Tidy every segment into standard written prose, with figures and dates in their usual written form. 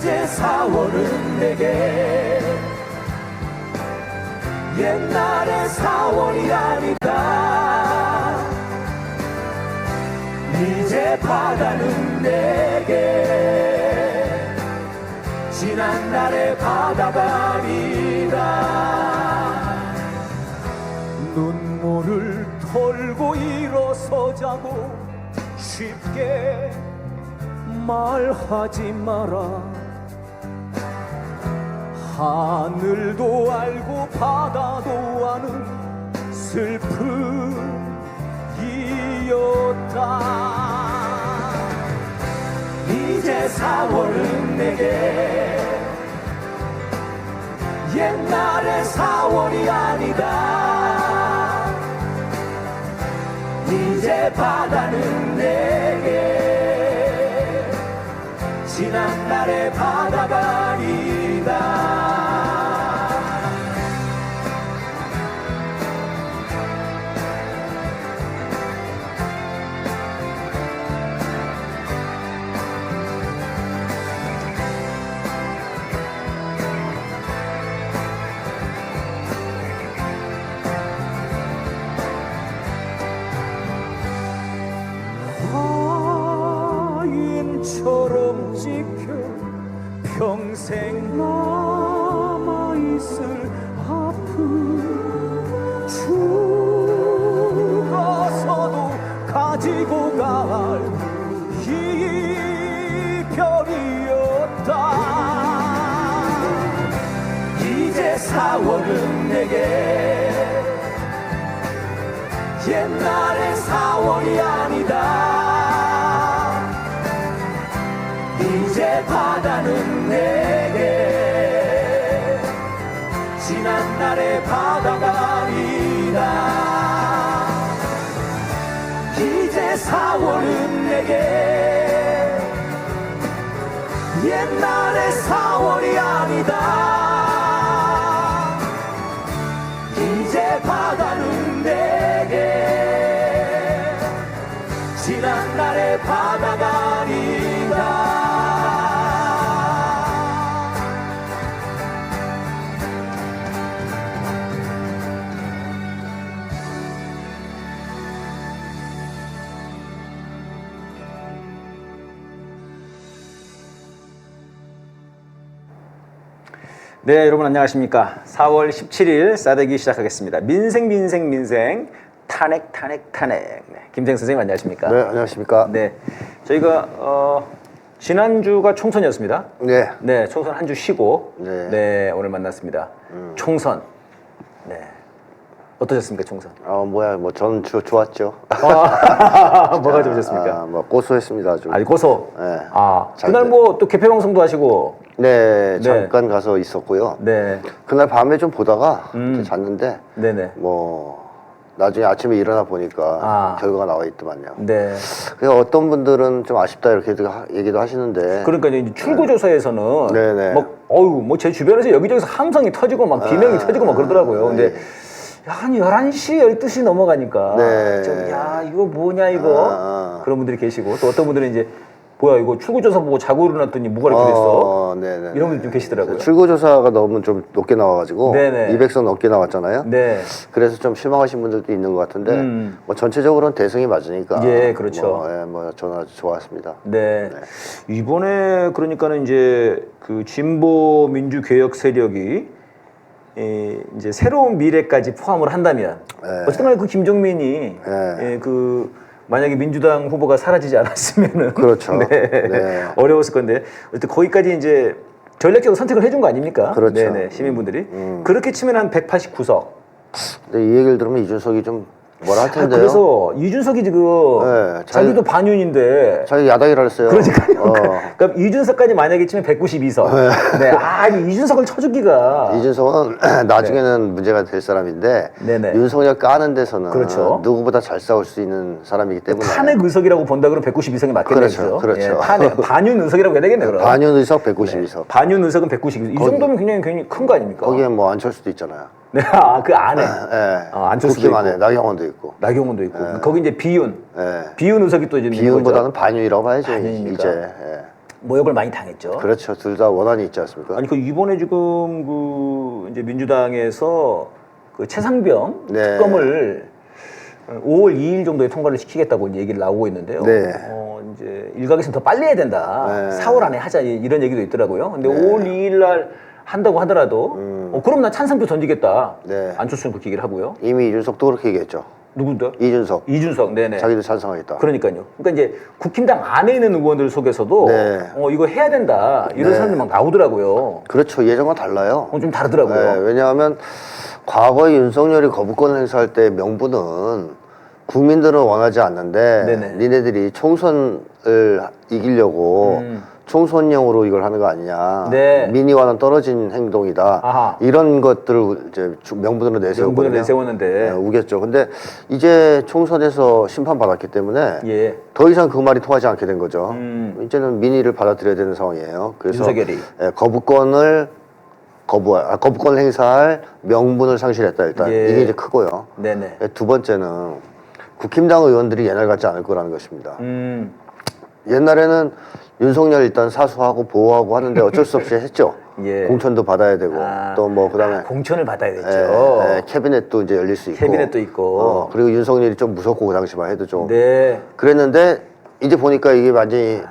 이제 4월은 내게 옛날의 4월이 아니다. 이제 바다는 내게 지난 날의 바다가 아니다. 눈물을 털고 일어서자고 쉽게 말하지 마라. 하늘도 알고 바다도 아는 슬픔이었다. 이제 4월은 내게 옛날의 4월이 아니다. 이제 바다는 내게 지난 날의 바다가 아니다. 처럼 지켜 평생 남아있을 아픔 죽어서도 가지고 갈 이별이었다. 이제 4월은 내게 옛날의 4월이 아니다. 이제 바다는 내게 지난 날의 바다가 아니다. 이제 4월은 내게 옛날의 4월이 아니다. 이제 바다는 내게 지난 날의 바다가 아니다. 네, 여러분 안녕하십니까. 4월 17일 싸대기 시작하겠습니다. 민생 탄핵. 네, 김생 선생님 안녕하십니까. 네, 안녕하십니까. 네, 저희가 지난주가 총선이었습니다. 네. 네, 총선 한 주 쉬고 네. 오늘 만났습니다. 총선. 네. 어떠셨습니까, 총선? 저는 좋았죠. 뭐가 좋으셨습니까? 고소했습니다, 아주. 아니, 고소. 네. 그날 또 개표 방송도 하시고. 네, 잠깐 가서 있었고요. 네. 그날 밤에 좀 보다가 잤는데, 네네. 나중에 아침에 일어나 보니까 결과가 나와 있더만요. 네. 그래서 어떤 분들은 좀 아쉽다 이렇게 얘기도 하시는데. 그러니까 이제 출구조사에서는 네네. 제 주변에서 여기저기서 함성이 터지고 막 비명이 터지고 막 그러더라고요. 근데 한 11시, 12시 넘어가니까 이거 뭐냐 이거 그런 분들이 계시고 또 어떤 분들은 이제 뭐야 이거 출구조사 보고 자고 일어났더니 뭐가 이렇게 됐어? 네네. 이런 분들 좀 계시더라고요. 출구조사가 너무 좀 높게 나와가지고 네네. 200선 넘게 나왔잖아요. 네. 그래서 좀 실망하신 분들도 있는 것 같은데 전체적으로는 대승이 맞으니까. 예, 그렇죠. 저는 아주 좋았습니다. 네. 이번에 그러니까는 이제 그 진보 민주 개혁 세력이 이제 새로운 미래까지 포함을 한다면 어쨌든 간에 그 김종민이 만약에 민주당 후보가 사라지지 않았으면은 그렇죠. 네. 어려웠을 건데 어쨌든 거기까지 이제 전략적으로 선택을 해준 거 아닙니까? 그렇죠. 네네, 시민분들이 그렇게 치면 한 189석. 근데 이 얘기를 들으면 이준석이 좀 뭐라 할 텐데요. 그래서 이준석이 지금 자기도 반윤인데 자기 야당이라 했어요. 그러니까요. 그럼 이준석까지 만약에 치면 192석. 네. 이준석을 쳐주기가. 이준석은 나중에는 문제가 될 사람인데 윤석열 까는 데서는 누구보다 잘 싸울 수 있는 사람이기 때문에 탄핵 의석이라고 본다 그러면 192석이 맞겠네요. 그렇죠. 반윤 의석이라고 해야 되겠네요. 그럼. 반윤 의석 192석. 반윤 의석은 192석. 이 정도면 굉장히 큰 거 아닙니까? 거기에 뭐 안철수도 있잖아요. 네, 그 안에. 안철수도 있고. 안에 나경원도 있고. 나경원도 있고. 거기 이제 비윤. 비윤 의석이 또 이제 비윤보다는 반윤이라고 봐야죠. 반윤입니까? 이제. 모욕을 많이 당했죠. 그렇죠. 둘 다 원한이 있지 않습니까? 아니 그 이번에 지금 그 이제 민주당에서 그 최상병 네. 특검을 5월 2일 정도에 통과를 시키겠다고 이제 얘기를 나오고 있는데요. 네. 이제 일각에서는 더 빨리 해야 된다. 네. 4월 안에 하자 이런 얘기도 있더라고요. 근데 네. 5월 2일 날 한다고 하더라도 그럼 난 찬성표 던지겠다. 네. 안철수는 그렇게 얘기를 하고요. 이미 이준석도 그렇게 얘기했죠. 누군데? 이준석. 네네. 자기도 찬성하겠다. 그러니까요. 그러니까 이제 국힘당 안에 있는 의원들 속에서도 네. 이거 해야 된다 이런 네. 사람들 막 나오더라고요. 그렇죠. 예전과 달라요. 좀 다르더라고요. 네, 왜냐하면 과거에 윤석열이 거부권을 행사할 때 명분은 국민들은 원하지 않는데 네네. 니네들이 총선을 이기려고 총선용으로 이걸 하는 거 아니냐. 네. 민의와는 떨어진 행동이다. 아하. 이런 것들을 이제 명분으로 내세웠거든요. 명분을 내세웠는데. 네, 우겼죠. 근데 이제 총선에서 심판받았기 때문에 예. 더 이상 그 말이 통하지 않게 된 거죠. 이제는 민의를 받아들여야 되는 상황이에요. 그래서 윤석열이. 거부권을 행사할 명분을 상실했다. 일단 예. 이게 이제 크고요. 네네. 두 번째는 국힘당 의원들이 옛날 같지 않을 거라는 것입니다. 옛날에는 윤석열 일단 사수하고 보호하고 하는데 어쩔 수 없이 했죠. 예. 공천도 받아야 되고 또 뭐 그다음에 공천을 받아야 되죠. 캐비넷도 이제 열릴 수 있고 캐비넷도 있고. 그리고 윤석열이 좀 무섭고 그 당시만 해도 좀 네. 그랬는데 이제 보니까 이게 완전히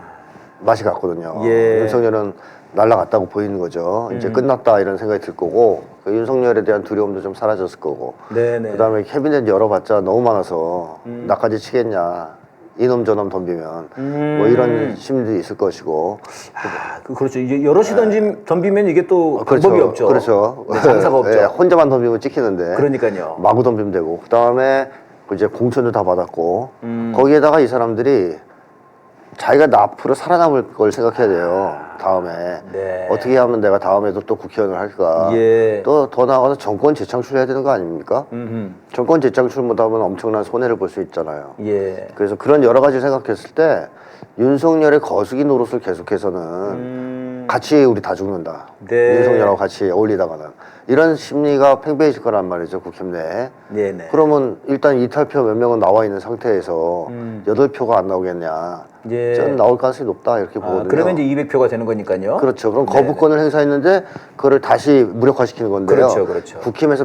맛이 갔거든요. 예. 윤석열은 날라갔다고 보이는 거죠. 이제 끝났다 이런 생각이 들 거고 그 윤석열에 대한 두려움도 좀 사라졌을 거고 네네. 그다음에 캐비넷 열어봤자 너무 많아서 나까지 치겠냐 이놈 저놈 덤비면 뭐 이런 심리도 있을 것이고 그렇죠. 이제 여럿이 덤비면 이게 또 방법이 없죠. 그렇죠. 네, 장사가 없죠. 네, 혼자만 덤비면 찍히는데 그러니까요. 마구 덤비면 되고 그다음에 이제 공천도 다 받았고 거기에다가 이 사람들이 자기가 나 앞으로 살아남을 걸 생각해야 돼요. 다음에 네. 어떻게 하면 내가 다음에도 또 국회의원을 할까. 예. 또 더 나아가서 정권 재창출해야 되는 거 아닙니까? 정권 재창출 못하면 엄청난 손해를 볼 수 있잖아요. 예. 그래서 그런 여러 가지 생각했을 때 윤석열의 거수기 노릇을 계속해서는 같이 우리 다 죽는다. 네. 윤석열하고 같이 어울리다가는 이런 심리가 팽배해질 거란 말이죠. 국힘 내에. 네네. 그러면 일단 이탈표 몇 명은 나와 있는 상태에서 8표가 안 나오겠냐. 예. 저는 나올 가능성이 높다 이렇게 보거든요. 그러면 이제 200표가 되는 거니까요. 그렇죠. 그럼 거부권을 행사했는데 그거를 다시 무력화시키는 건데요. 그렇죠, 그렇죠. 국힘에서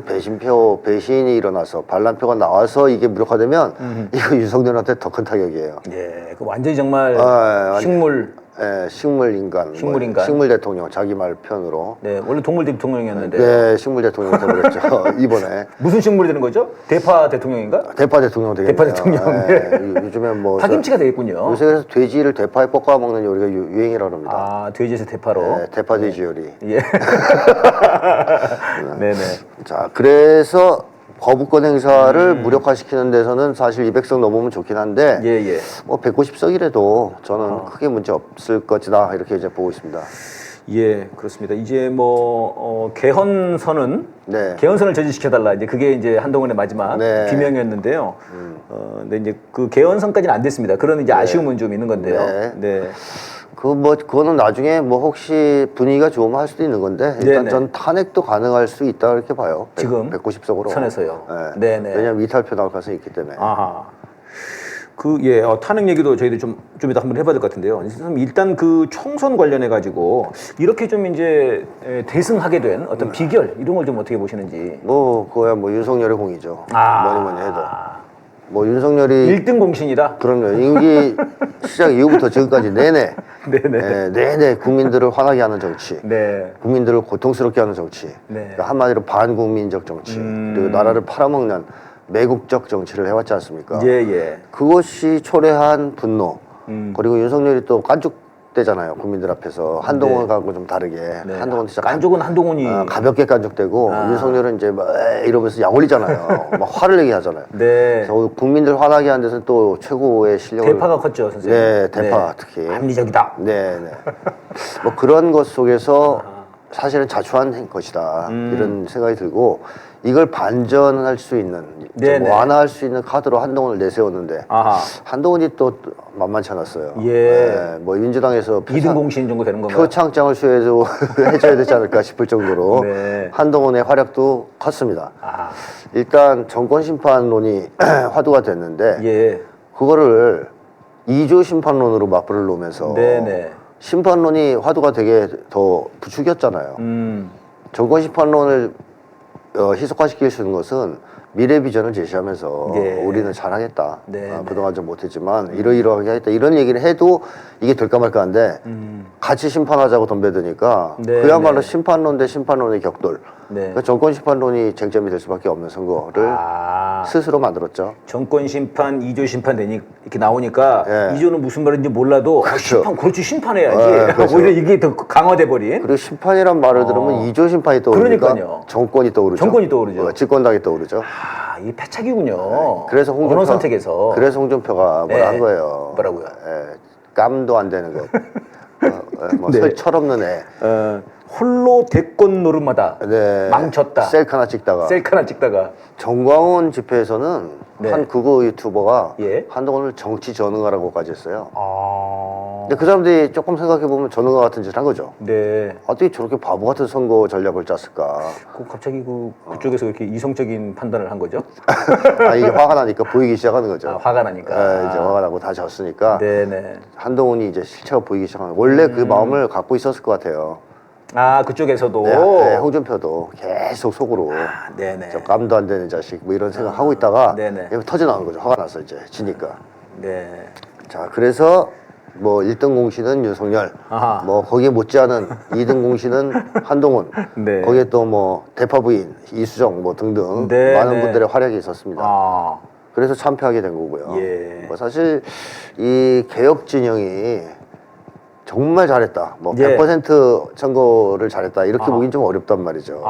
배신이 일어나서 반란표가 나와서 이게 무력화되면 이거 윤석열한테 더 큰 타격이에요. 예. 그 완전히 정말 완전- 식물. 예, 식물인간. 식물인간. 식물 대통령 자기 말 편으로. 네. 원래 동물 대통령이었는데. 네, 식물 대통령 되버렸죠. 이번에. 무슨 식물이 되는 거죠? 대파 대통령인가? 대파 대통령 되겠네요. 대파 대통령. 네. 요즘에 뭐 파김치가 되겠군요. 요새 그래서 돼지를 대파에 볶아 먹는 요리가 유행이라고 합니다. 아, 돼지에서 대파로. 네, 대파 돼지 요리. 예. 네네. 자, 그래서 거부권 행사를 무력화시키는 데서는 사실 200석 넘으면 좋긴 한데 예, 예. 뭐 190석이라도 저는 크게 문제 없을 것이다 이렇게 이제 보고 있습니다. 예, 그렇습니다. 이제 뭐 개헌선은 네. 개헌선을 저지시켜달라. 이제 그게 이제 한동훈의 마지막 네. 비명이었는데요. 근데 이제 그 개헌선까지는 안 됐습니다. 그런 이제 아쉬움은 좀 있는 건데요. 네. 네. 그거는 나중에 뭐 혹시 분위기가 좋으면 할 수도 있는 건데 일단 네네. 전 탄핵도 가능할 수 있다 이렇게 봐요. 지금 190석으로. 선에서요. 네. 네네. 왜냐하면 이탈표 나올 가능성이 있기 때문에. 아하. 탄핵 얘기도 저희들 좀 이따 한번 해봐야 될 것 같은데요. 일단 그 총선 관련해 가지고 이렇게 좀 이제 대승하게 된 어떤 비결 이런 걸 좀 어떻게 보시는지. 뭐 그거야 뭐 윤석열의 공이죠. 뭐니 해도. 뭐 윤석열이 1등 공신이다. 그럼요. 임기 시작 이후부터 지금까지 내내 네네. 내내 국민들을 화나게 하는 정치, 네. 국민들을 고통스럽게 하는 정치, 네. 그러니까 한마디로 반국민적 정치, 그리고 나라를 팔아먹는 매국적 정치를 해왔지 않습니까? 예, 예. 그것이 초래한 분노, 그리고 윤석열이 또 깐죽대잖아요. 국민들 앞에서 한동훈하고 좀 다르게 네. 한동훈 진짜 깐족은 한동훈이. 가볍게 깐죽대고 윤석열은 이제 막 이러면서 약 올리잖아요. 막 화를 내게 하잖아요. 네. 그래서 국민들 화나게 하는 데서는 또 최고의 실력을 대파가 컸죠, 선생님. 네, 대파 특히. 합리적이다. 네, 네. 뭐 그런 것 속에서 사실은 자초한 것이다 이런 생각이 들고 이걸 반전할 수 있는 좀 완화할 수 있는 카드로 한동훈을 내세웠는데 아하. 한동훈이 또 만만치 않았어요. 예. 네, 뭐 민주당에서 2등 공신 정도 되는 건가요? 표창장을 수여해도 해줘야 되지 않을까 싶을 정도로 네. 한동훈의 활약도 컸습니다. 아하. 일단 정권 심판론이 화두가 됐는데 예. 그거를 2조 심판론으로 맞불을 놓으면서 네네. 심판론이 화두가 되게 더 부추겼잖아요. 정권 심판론을 희석화시킬 수 있는 것은 미래 비전을 제시하면서 예. 우리는 잘하겠다. 네, 네. 그동안 좀 못했지만 이러이러하게 하겠다. 이런 얘기를 해도 이게 될까 말까 한데 같이 심판하자고 덤벼드니까 네, 그야말로 네. 심판론 대 심판론의 격돌. 네. 그러니까 정권 심판론이 쟁점이 될 수밖에 없는 선거를 스스로 만들었죠. 정권 심판, 2조 심판 되니 이렇게 나오니까 예. 2조는 무슨 말인지 몰라도 그렇죠. 심판 그렇지 심판해야지. 예, 그렇죠. 오히려 이게 더 강화돼 버린. 그리고 심판이란 말을 들으면 2조 심판이 떠오르니까 그러니까요. 정권이 떠오르죠. 정권이 떠오르죠. 집권당이 떠오르죠. 이게 패착이군요. 그래서 언어 선택에서. 그래서 홍준표가 뭐라 네. 한 거예요. 뭐라고요? 깜도 안 되는 것. 뭐 네. 철없는 애. 홀로 대권 노름마다 네. 망쳤다. 셀카 하나 찍다가. 셀카 하나 찍다가. 정광훈 집회에서는 네. 한 극우 유튜버가 예. 한동훈을 정치 전응하라고까지 했어요. 아. 근데 그 사람들이 조금 생각해보면 전응과 같은 짓을 한 거죠. 네. 어떻게 저렇게 바보 같은 선거 전략을 짰을까. 갑자기 그쪽에서 이렇게 이성적인 판단을 한 거죠? 이게 화가 나니까 보이기 시작하는 거죠. 화가 나니까. 이제 화가 나고 다 졌으니까 네네. 한동훈이 이제 실체가 보이기 시작하는 거예요. 원래 그 마음을 갖고 있었을 것 같아요. 그쪽에서도. 네, 홍준표도 계속 속으로 네네. 저 깜도 안 되는 자식 뭐 이런 생각 하고 있다가 네네. 터져 나오는 거죠. 화가 나서 이제 지니까. 네. 자, 그래서 뭐 1등 공신은 윤석열, 아하. 뭐 거기에 못지않은 2등 공신은 한동훈, 네. 거기에 또 뭐 대파 부인 이수정 뭐 등등 네, 많은 네. 분들의 활약이 있었습니다. 그래서 참패하게 된 거고요. 예. 뭐 사실 이 개혁 진영이 정말 잘했다. 뭐 예. 100% 선거를 잘했다. 이렇게 보긴 좀 어렵단 말이죠.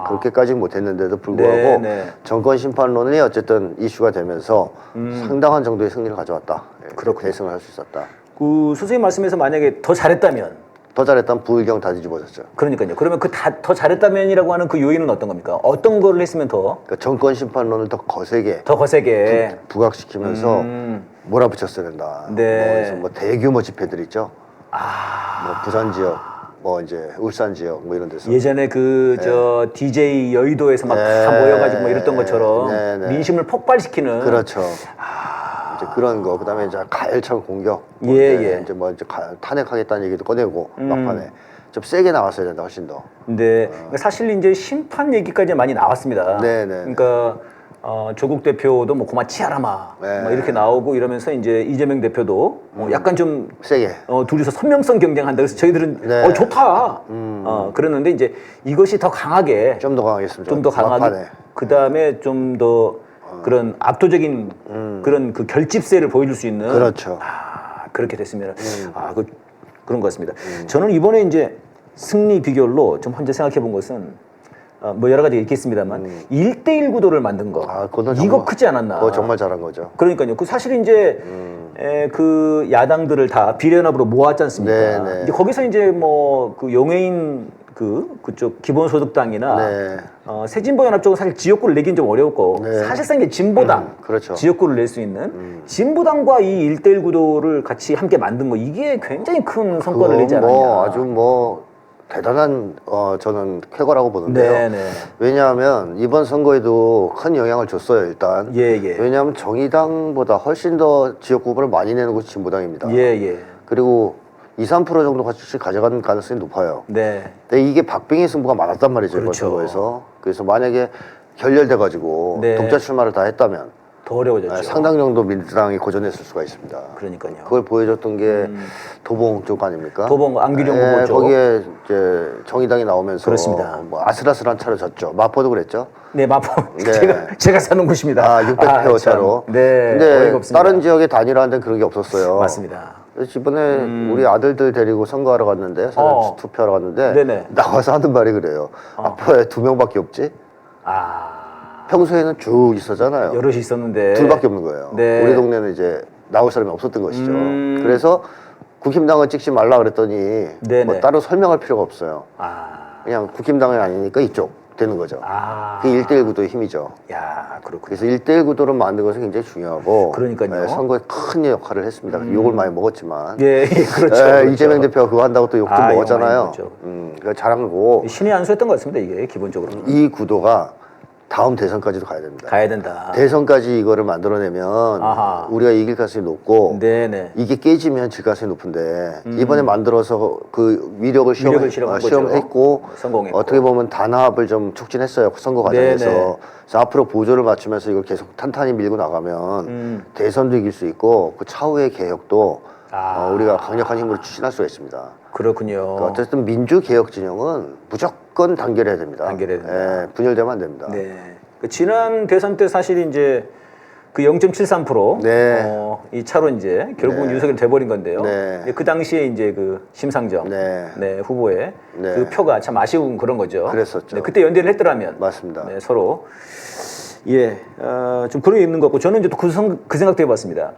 그렇게까지는 못했는데도 불구하고 네, 네. 정권 심판론이 어쨌든 이슈가 되면서 상당한 정도의 승리를 가져왔다. 그렇군요. 대승을 할 수 있었다. 그 선생님 말씀에서 만약에 더 잘했다면, 더 잘했다면 부의경 다 뒤집어졌죠. 그러니까요. 그러면 더 잘했다면이라고 하는 그 요인은 어떤 겁니까? 어떤 거를 했으면 그러니까 정권 심판론을 더 거세게 더 거세게. 부각시키면서 몰아붙였어야 된다. 네. 그래서 뭐 대규모 집회들 있죠. 뭐 부산 지역, 뭐 이제 울산 지역 뭐 이런 데서 예전에 DJ 여의도에서 막 다 네. 모여가지고 뭐 이랬던 것처럼 네, 네. 민심을 폭발시키는. 그렇죠. 이제 그런 거 그다음에 이제 가열찬 공격, 뭐 예, 이제, 예. 이제 뭐 이제 탄핵하겠다는 얘기도 꺼내고 막판에 좀 세게 나왔어야 된다 훨씬 더. 근데 사실 이제 심판 얘기까지 많이 나왔습니다. 네, 네, 그러니까 조국 대표도 뭐 고마 치아라마 네. 뭐 이렇게 나오고 이러면서 이제 이재명 대표도 뭐 약간 좀 세게. 둘이서 선명성 경쟁한다. 그래서 저희들은 네. 좋다. 그랬는데 이제 이것이 더 강하게 좀 더 강하겠습니다. 좀 더 강하게 막판에. 그 다음에 좀 더 그런 압도적인 그런 그 결집세를 보여줄 수 있는 그렇죠. 그렇게 됐으면 그런 것 같습니다. 저는 이번에 이제 승리 비결로 좀 혼자 생각해 본 것은 뭐 여러 가지 있겠습니다만 1대1 구도를 만든 거 그거는 이거 정말, 크지 않았나? 그거 정말 잘한 거죠. 그러니까요. 그 사실 이제 그 야당들을 다 비례연합으로 모았지 않습니까? 네, 네. 이제 거기서 이제 뭐 그 용해인 그쪽 기본소득당이나 네. 새진보연합 쪽은 사실 지역구를 내긴 좀 어려웠고 네. 사실상 이제 진보당 그렇죠. 지역구를 낼 수 있는 진보당과 이 1대1 구도를 같이 함께 만든 거 이게 굉장히 큰 성과를 내지 않았냐. 뭐 아주 뭐 대단한 저는 쾌거라고 보는데요. 네, 네. 왜냐하면 이번 선거에도 큰 영향을 줬어요. 일단. 예, 예. 왜냐하면 정의당보다 훨씬 더 지역구 후보를 많이 내는 곳이 진보당입니다. 예, 예. 그리고 2, 3% 정도 같이 가져가는 가능성이 높아요. 네. 근데 이게 박빙의 승부가 많았단 말이죠. 이번 그렇죠. 선거에서. 그래서 만약에 결렬돼가지고 네. 독자 출마를 다 했다면 더 어려워졌죠. 상당 정도 민주당이 고전했을 수가 있습니다. 그러니까요. 그걸 보여줬던 게 도봉 쪽 아닙니까? 도봉, 안규령 후보 쪽. 거기에 이제 정의당이 나오면서 그렇습니다. 뭐 아슬아슬한 차로 졌죠. 마포도 그랬죠. 네, 마포. 네. 제가 사는 곳입니다. 600표 차로. 참. 네. 근데 어이가 없습니다. 다른 지역에 단일화한 데는 그런 게 없었어요. 맞습니다. 그래서 이번에 우리 아들들 데리고 선거하러 갔는데, 사전 투표하러 갔는데, 네네. 나와서 하는 말이 그래요. 아빠에 2명밖에 없지? 평소에는 쭉 있었잖아요. 여럿이 있었는데. 둘밖에 없는 거예요. 네. 우리 동네는 이제 나올 사람이 없었던 것이죠. 그래서 국힘당은 찍지 말라 그랬더니 네네. 뭐 따로 설명할 필요가 없어요. 그냥 국힘당이 아니니까 이쪽 되는 거죠. 그게 1대1 구도의 힘이죠. 야, 그렇군요. 그래서 1대1 구도를 만든 것은 굉장히 중요하고 그러니까요. 선거에 큰 역할을 했습니다. 욕을 많이 먹었지만 예, 그렇죠. 그렇죠. 이재명 대표가 그거 한다고 또 욕 좀 욕 많이 먹었잖아요. 먹었죠. 그러니까 잘한 거고 신의 한 수였던 것 같습니다, 이게 기본적으로. 이 구도가 다음 대선까지도 가야 됩니다. 가야 된다. 대선까지 이거를 만들어내면 아하. 우리가 이길 가능성이 높고 네네. 이게 깨지면 질 가능성이 높은데 이번에 만들어서 그 위력을 실험한 거죠. 시험했고 성공했고. 어떻게 보면 단합을 좀 促진했어요. 선거 과정에서. 네네. 그래서 앞으로 보조를 맞추면서 이걸 계속 탄탄히 밀고 나가면 대선도 이길 수 있고 그 차후의 개혁도 우리가 강력한 힘으로 추진할 수가 있습니다. 그렇군요. 그러니까 어쨌든 민주개혁 진영은 무조건 단결해야 됩니다. 단결해야 된다. 예, 분열되면 안 됩니다. 네. 그 지난 대선 때 사실 이제 그 0.73% 네. 이 차로 이제 결국은 네. 윤석열이 돼버린 건데요. 네. 그 당시에 이제 그 심상정 네. 후보의 네. 그 표가 참 아쉬운 그런 거죠. 그랬었죠. 네, 그때 연대를 했더라면 맞습니다. 네, 서로 좀 그런 게 있는 것 같고 저는 이제 또 그 생각도 해봤습니다.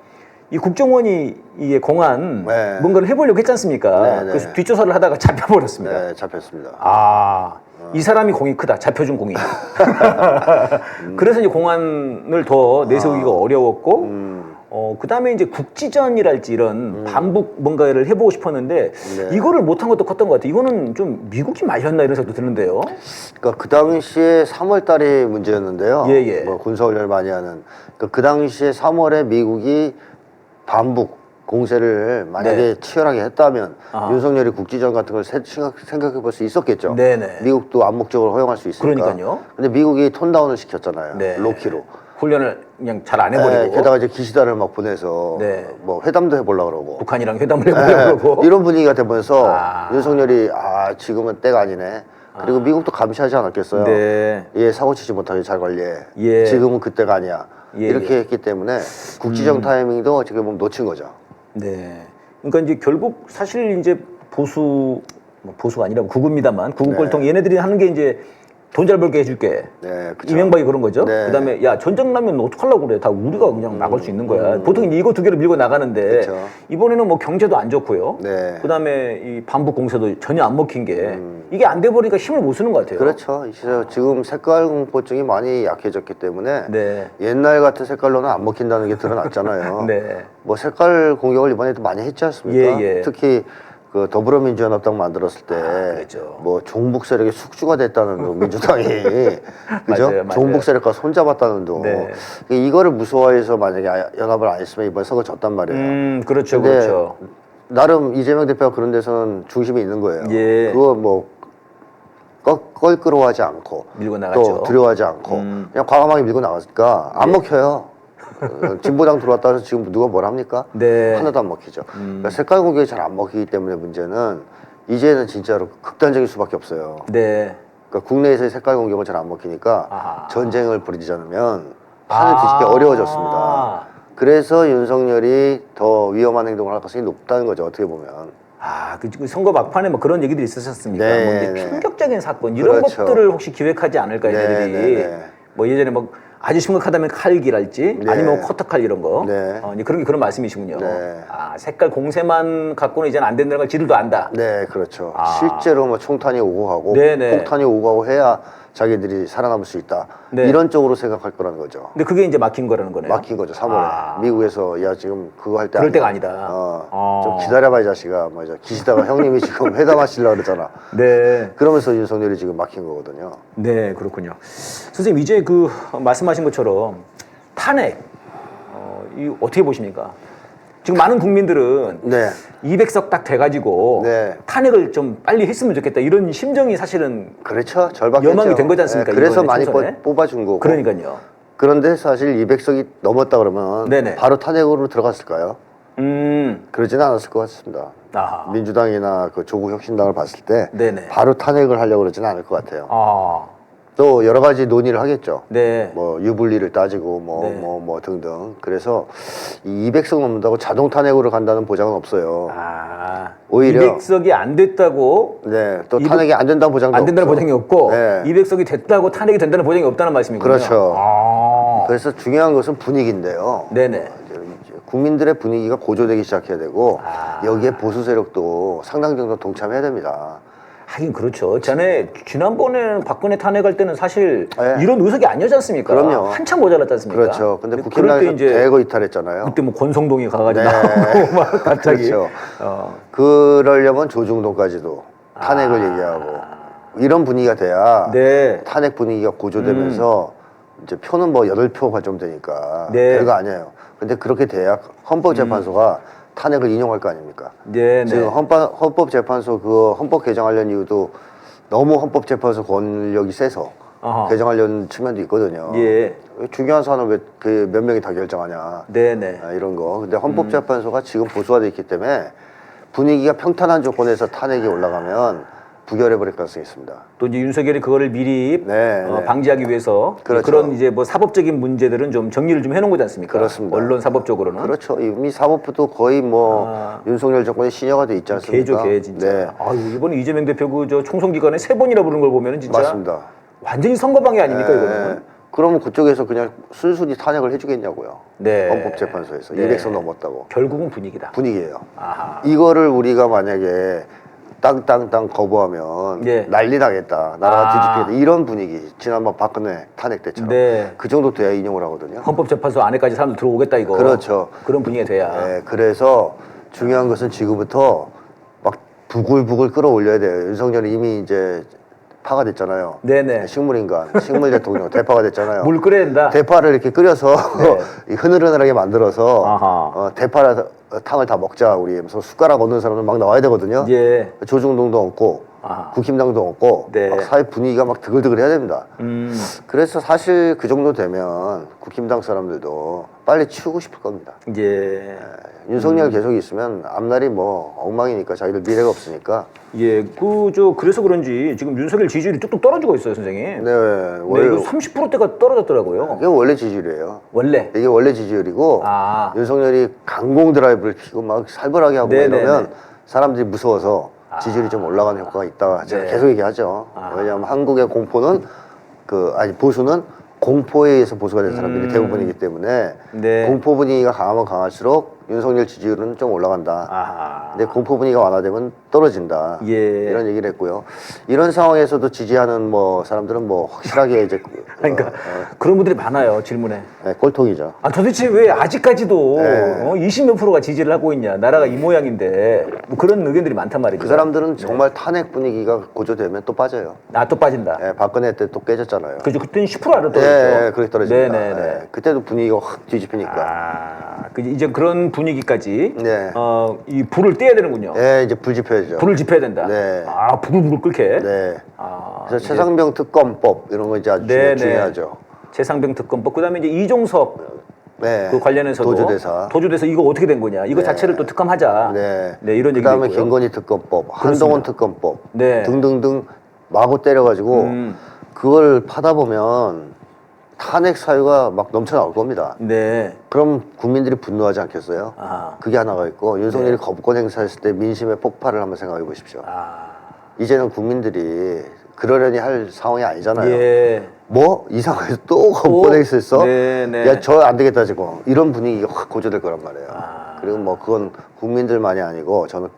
이 국정원이 이게 공안 네. 뭔가를 해보려고 했지 않습니까? 네, 네. 그래서 뒷조사를 하다가 잡혀버렸습니다. 네, 잡혔습니다. 이 사람이 공이 크다. 잡혀준 공이. 그래서 이제 공안을 더 내세우기가 어려웠고, 그 다음에 이제 국지전이랄지 이런 반북 뭔가를 해보고 싶었는데, 네. 이거를 못한 것도 컸던 것 같아요. 이거는 좀 미국이 말렸나 이런 생각도 드는데요. 그러니까 그 당시에 3월 달이 문제였는데요. 예, 예. 뭐 군사훈련을 많이 하는. 그 당시에 3월에 미국이 반북 공세를 만약에 네. 치열하게 했다면 아하. 윤석열이 국지전 같은 걸 생각해 볼 수 있었겠죠. 네네. 미국도 암묵적으로 허용할 수 있으니까. 그러니까요. 근데 미국이 톤다운을 시켰잖아요. 네. 로키로. 훈련을 그냥 잘 안 해버리고. 네, 게다가 이제 기시다를 막 보내서 네. 뭐 회담도 해보려고 그러고. 북한이랑 회담을 해보려고. 네, 이런 분위기가 되면서 아. 윤석열이 지금은 때가 아니네. 그리고 미국도 감시하지 않았겠어요. 네. 얘 사고치지 못하게 잘 관리해. 예. 지금은 그때가 아니야. 예, 이렇게 예. 했기 때문에 국지정 타이밍도 어떻게 보면 놓친 거죠. 네. 그러니까 이제 결국 사실 이제 보수가 아니라 구구입니다만 구구골통 네. 얘네들이 하는 게 이제 돈 잘 벌게 해줄게. 네, 그쵸. 이명박이 그런 거죠. 네. 그다음에 야 전쟁 나면 어떡하려고 그래. 다 우리가 그냥 막을 수 있는 거야. 보통 이제 이거 두 개를 밀고 나가는데 그쵸. 이번에는 뭐 경제도 안 좋고요. 네. 그다음에 이 반북 공세도 전혀 안 먹힌 게 이게 안 돼 버리니까 힘을 못 쓰는 것 같아요. 그렇죠. 지금 색깔 공포증이 많이 약해졌기 때문에 네. 옛날 같은 색깔로는 안 먹힌다는 게 드러났잖아요. 네. 뭐 색깔 공격을 이번에도 많이 했지 않습니까? 예, 예. 특히 그 더불어민주연합당 만들었을 때 그랬죠. 뭐 종북 세력이 숙주가 됐다는 둥 민주당이 그죠? 맞아요, 맞아요. 종북 세력과 손잡았다는 둥 네. 이거를 무서워해서 만약에 연합을 안 했으면 이번 선거 졌단 말이에요. 그렇죠, 근데 그렇죠. 나름 이재명 대표가 그런 데서는 중심이 있는 거예요. 예. 그거 뭐 껄끄러워하지 않고 밀고 나갔죠. 또 두려워하지 않고 그냥 과감하게 밀고 나가니까 안 먹혀요. 진보당 들어왔다 해서 지금 누가 뭘 합니까? 네. 하나도 안 먹히죠. 그러니까 색깔 공격이 잘 안 먹히기 때문에 문제는 이제는 진짜로 극단적일 수밖에 없어요. 네. 그러니까 국내에서의 색깔 공격은 잘 안 먹히니까 아하. 전쟁을 벌이지 않으면 판을 뒤집기 어려워졌습니다. 그래서 윤석열이 더 위험한 행동을 할 가능성이 높다는 거죠. 어떻게 보면. 그 선거 막판에 뭐 그런 얘기들이 있었습니까? 네, 뭐 이제 네. 충격적인 사건 이런 그렇죠. 것들을 혹시 기획하지 않을까 네, 얘네들이 네, 네. 뭐 예전에 뭐 아주 심각하다면 칼기랄지 네. 아니면 커터칼 이런 거 네. 이제 그런 게 그런 말씀이시군요. 네. 색깔 공세만 갖고는 이제는 안 된다는 걸 지들도 안다. 네, 그렇죠. 실제로 뭐 총탄이 오고 가고 네네. 폭탄이 오고 가고 해야 자기들이 살아남을 수 있다. 네. 이런 쪽으로 생각할 거라는 거죠. 근데 그게 이제 막힌 거라는 거네요. 막힌 거죠. 3월에 미국에서 야 지금 그거 할 때 그럴 때가 아니다. 좀 기다려봐 이 자식아. 뭐 이제 기시다가 형님이 지금 회담하시려고 그러잖아. 네. 그러면서 윤석열이 지금 막힌 거거든요. 네, 그렇군요. 선생님 이제 그 말씀하신 것처럼 탄핵 이 어떻게 보십니까? 지금 많은 국민들은 네. 200석 딱 돼가지고 네. 탄핵을 좀 빨리 했으면 좋겠다 이런 심정이 사실은 그렇죠. 절박했죠. 여망이 된 거지 않습니까, 그래서 이번에 많이 총선에? 뽑아준 거고. 그러니까요. 그런데 사실 200석이 넘었다 그러면 네네. 바로 탄핵으로 들어갔을까요? 음, 그러지는 않았을 것 같습니다. 아하. 민주당이나 그 조국혁신당을 봤을 때 네네. 바로 탄핵을 하려고 그러지는 않을 것 같아요. 아, 또 여러 가지 논의를 하겠죠. 네. 뭐 유불리를 따지고 네. 뭐 등등. 그래서 이 200석 넘는다고 자동 탄핵으로 간다는 보장은 없어요. 오히려 200석이 안 됐다고 네, 또 200 탄핵이 안 된다는 보장도 안 된다는 없죠. 보장이 없고 네. 200석이 됐다고 탄핵이 된다는 보장이 없다는 말씀이군요. 그렇죠. 아, 그래서 중요한 것은 분위기인데요. 네네. 이제 국민들의 분위기가 고조되기 시작해야 되고 아. 여기에 보수 세력도 상당 정도 동참해야 됩니다. 하긴 그렇죠. 지난번에 박근혜 탄핵할 때는 사실 네. 이런 의석이 아니었지 않습니까? 그럼요. 한참 모자랐지 않습니까? 그렇죠. 근데 그럴 때 국힘당에서 이제 대거 이탈했잖아요. 그때 뭐 권성동이 가가지고 네. 나오고 막 갑자기 그렇죠. 어. 그러려면 조중동까지도 탄핵을 얘기하고 이런 분위기가 돼야 네. 탄핵 분위기가 고조되면서 이제 표는 뭐 8표가 좀 되니까 네. 별거 아니에요. 근데 그렇게 돼야 헌법재판소가 탄핵을 인용할 거 아닙니까? 네, 지금 네. 헌법재판소 그 헌법 개정하려는 이유도 너무 헌법재판소 권력이 세서 어허. 개정하려는 측면도 있거든요. 예. 중요한 사안을 왜 그 몇 명이 다 결정하냐. 네, 네. 이런 거. 근데 헌법재판소가 지금 보수화돼 있기 때문에 분위기가 평탄한 조건에서 탄핵이 올라가면 부결해버릴 가능성이 있습니다. 또 이제 윤석열이 그거를 미리 네, 네. 방지하기 위해서 그렇죠. 그런 이제 뭐 사법적인 문제들은 좀 정리를 좀 해놓은 거지 않습니까? 그렇습니다. 언론 사법적으로는. 그렇죠. 이미 사법부도 거의 뭐 윤석열 정권의 신여가 돼 있지 않습니까? 개죠, 개 진짜. 네. 아유 이번에 이재명 대표 그 저 총선 기간에 3번이나 부른 걸 보면은 진짜 맞습니다. 완전히 선거방해 아닙니까 네. 이거는? 그러면 그쪽에서 그냥 순순히 탄핵을 해주겠냐고요. 네. 헌법재판소에서 네. 200선 넘었다고. 결국은 분위기다. 분위기예요. 아하. 이거를 우리가 만약에 땅 거부하면 예. 난리 나겠다. 나라가 아. 뒤집히겠다. 이런 분위기. 지난번 박근혜 탄핵 때처럼. 네. 그 정도 돼야 인용을 하거든요. 헌법재판소 안에까지 사람들 들어오겠다 이거. 그렇죠. 그런 분위기가 돼야. 네, 그래서 중요한 것은 지금부터 막 부글부글 끌어올려야 돼요. 윤석열이 이미 이제 파가 됐잖아요. 네네. 식물인간, 식물 대통령, 대파가 됐잖아요. 물 끓여야 된다. 대파를 이렇게 끓여서 네. 흐느흐느하게 만들어서 아하. 대파 탕을 다 먹자 우리. 그래서 숟가락 얻는 사람들 막 나와야 되거든요. 예. 조중동도 없고 아하. 국힘당도 없고 네. 막 사회 분위기가 막 드글드글 해야 됩니다. 음. 그래서 사실 그 정도 되면 국힘당 사람들도 빨리 치우고 싶을 겁니다. 예. 윤석열 계속 있으면 앞날이 뭐 엉망이니까 자기들 미래가 없으니까. 예. 그래서 그런지 지금 윤석열 지지율이 뚝뚝 떨어지고 있어요, 선생님. 네, 네, 원래 이거 30%대가 떨어졌더라고요. 이게 원래 지지율이에요. 원래. 이게 원래 지지율이고 아. 윤석열이 강공 드라이브를 피고 막 살벌하게 하고 네네네. 이러면 사람들이 무서워서 지지율이 좀 올라가는 효과가 있다. 제가 네. 계속 얘기하죠. 아. 왜냐하면 한국의 공포는 보수는 공포에 의해서 보수가 된 사람들이 대부분이기 때문에 네. 공포 분위기가 강하면 강할수록 윤석열 지지율은 좀 올라간다. 아하. 근데 공포 분위기가 완화되면 떨어진다. 예. 이런 얘기를 했고요. 이런 상황에서도 지지하는 뭐 사람들은 뭐 확실하게 이제 그러니까 그런 분들이 많아요, 질문에. 네, 꼴통이죠. 아 도대체 왜 아직까지도 네. 20몇 프로가 지지를 하고 있냐? 나라가 이 모양인데 뭐 그런 의견들이 많단 말이죠. 그 사람들은 정말 탄핵 분위기가 고조되면 또 빠져요. 아 또 빠진다. 예, 박근혜 때 또 깨졌잖아요. 그죠? 그때는 10% 아래 떨어졌죠. 예, 그렇게 떨어집니다. 네네네. 예, 그때도 분위기가 확 뒤집히니까. 아, 이제 그런 분위기까지 네. 이 불을 떼야 되는군요. 예, 이제 불 지펴야죠. 불을 지펴야 된다. 네. 아 부글부글 끓게. 네. 아, 그래서 최상병 특검법 이런 거 이제 아주 네네. 중요하죠. 최상병 특검법. 그다음에 이제 이종석 네. 그 관련해서도 도주대사 이거 어떻게 된 거냐? 이거 자체를 또 특검하자. 네. 이런 얘기도 그다음에 있고요. 김건희 특검법, 한동훈 특검법 네. 등등등 마구 때려가지고 그걸 파다 보면 탄핵 사유가 막 넘쳐 나올 겁니다. 네. 그럼 국민들이 분노하지 않겠어요? 아. 그게 하나가 있고 윤석열이 네. 거부권 행사했을 때 민심의 폭발을 한번 생각해 보십시오. 아. 이제는 국민들이 그러려니 할 상황이 아니잖아요. 예. 뭐? 이 상황에서 또 거부권 행사했어? 네, 네. 야, 저 안 되겠다 지금. 이런 분위기가 확 고조될 거란 말이에요. 아. 그리고 뭐 그건 국민들만이 아니고 저는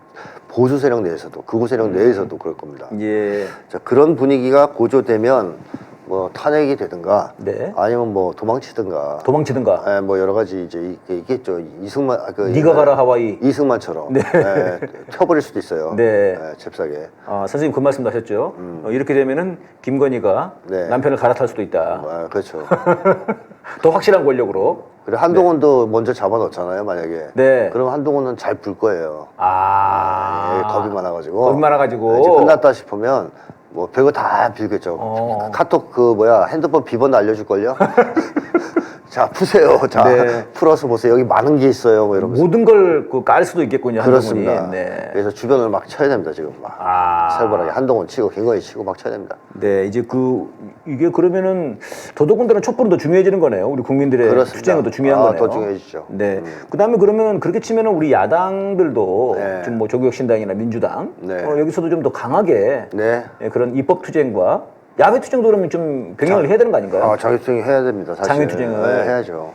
보수 세력 내에서도 극우 세력 내에서도 그럴 겁니다. 예. 자, 그런 분위기가 고조되면 뭐 탄핵이 되든가 네. 아니면 뭐 도망치든가 도망치든가. 예, 뭐 여러 가지 이제 있겠죠. 이승만 네가 가라 하와이. 이승만처럼 네. 예, 켜버릴 수도 있어요. 네. 예, 잽싸게. 선생님 그 말씀도 하셨죠. 이렇게 되면은 김건희가 네. 남편을 갈아탈 수도 있다. 그렇죠. 더 확실한 권력으로. 그리고 한동훈도 먼저 잡아놓잖아요, 만약에. 네. 그럼 한동훈은 잘 불 거예요. 아. 예, 겁이 많아가지고. 겁이 많아가지고. 이제 끝났다 싶으면 뭐 별거 다 빌겠죠. 카톡 핸드폰 비번도 알려줄걸요? 자, 푸세요. 자, 네. 풀어서 보세요. 여기 많은 게 있어요. 뭐 이러면서. 모든 걸 깔 수도 있겠군요. 그렇습니다. 한동훈이. 네. 그래서 주변을 막 쳐야 됩니다, 지금 막. 살벌하게. 한동훈 치고, 김건희 치고 막 쳐야 됩니다. 네, 이제 이게 그러면은 더더군다나 촛불은 더 중요해지는 거네요. 우리 국민들의 그렇습니다. 투쟁은 더 중요한 거네요. 더 중요해지죠. 네. 그다음에 그러면은 그렇게 치면은 우리 야당들도 네. 좀 뭐 조국혁신당이나 민주당 네. 여기서도 좀 더 강하게 네. 그런 입법 투쟁과 야외 투쟁도 그러면 좀 병행을 해야 되는 거 아닌가요? 장외투쟁 해야 됩니다, 사실. 장외투쟁을. 네, 해야죠.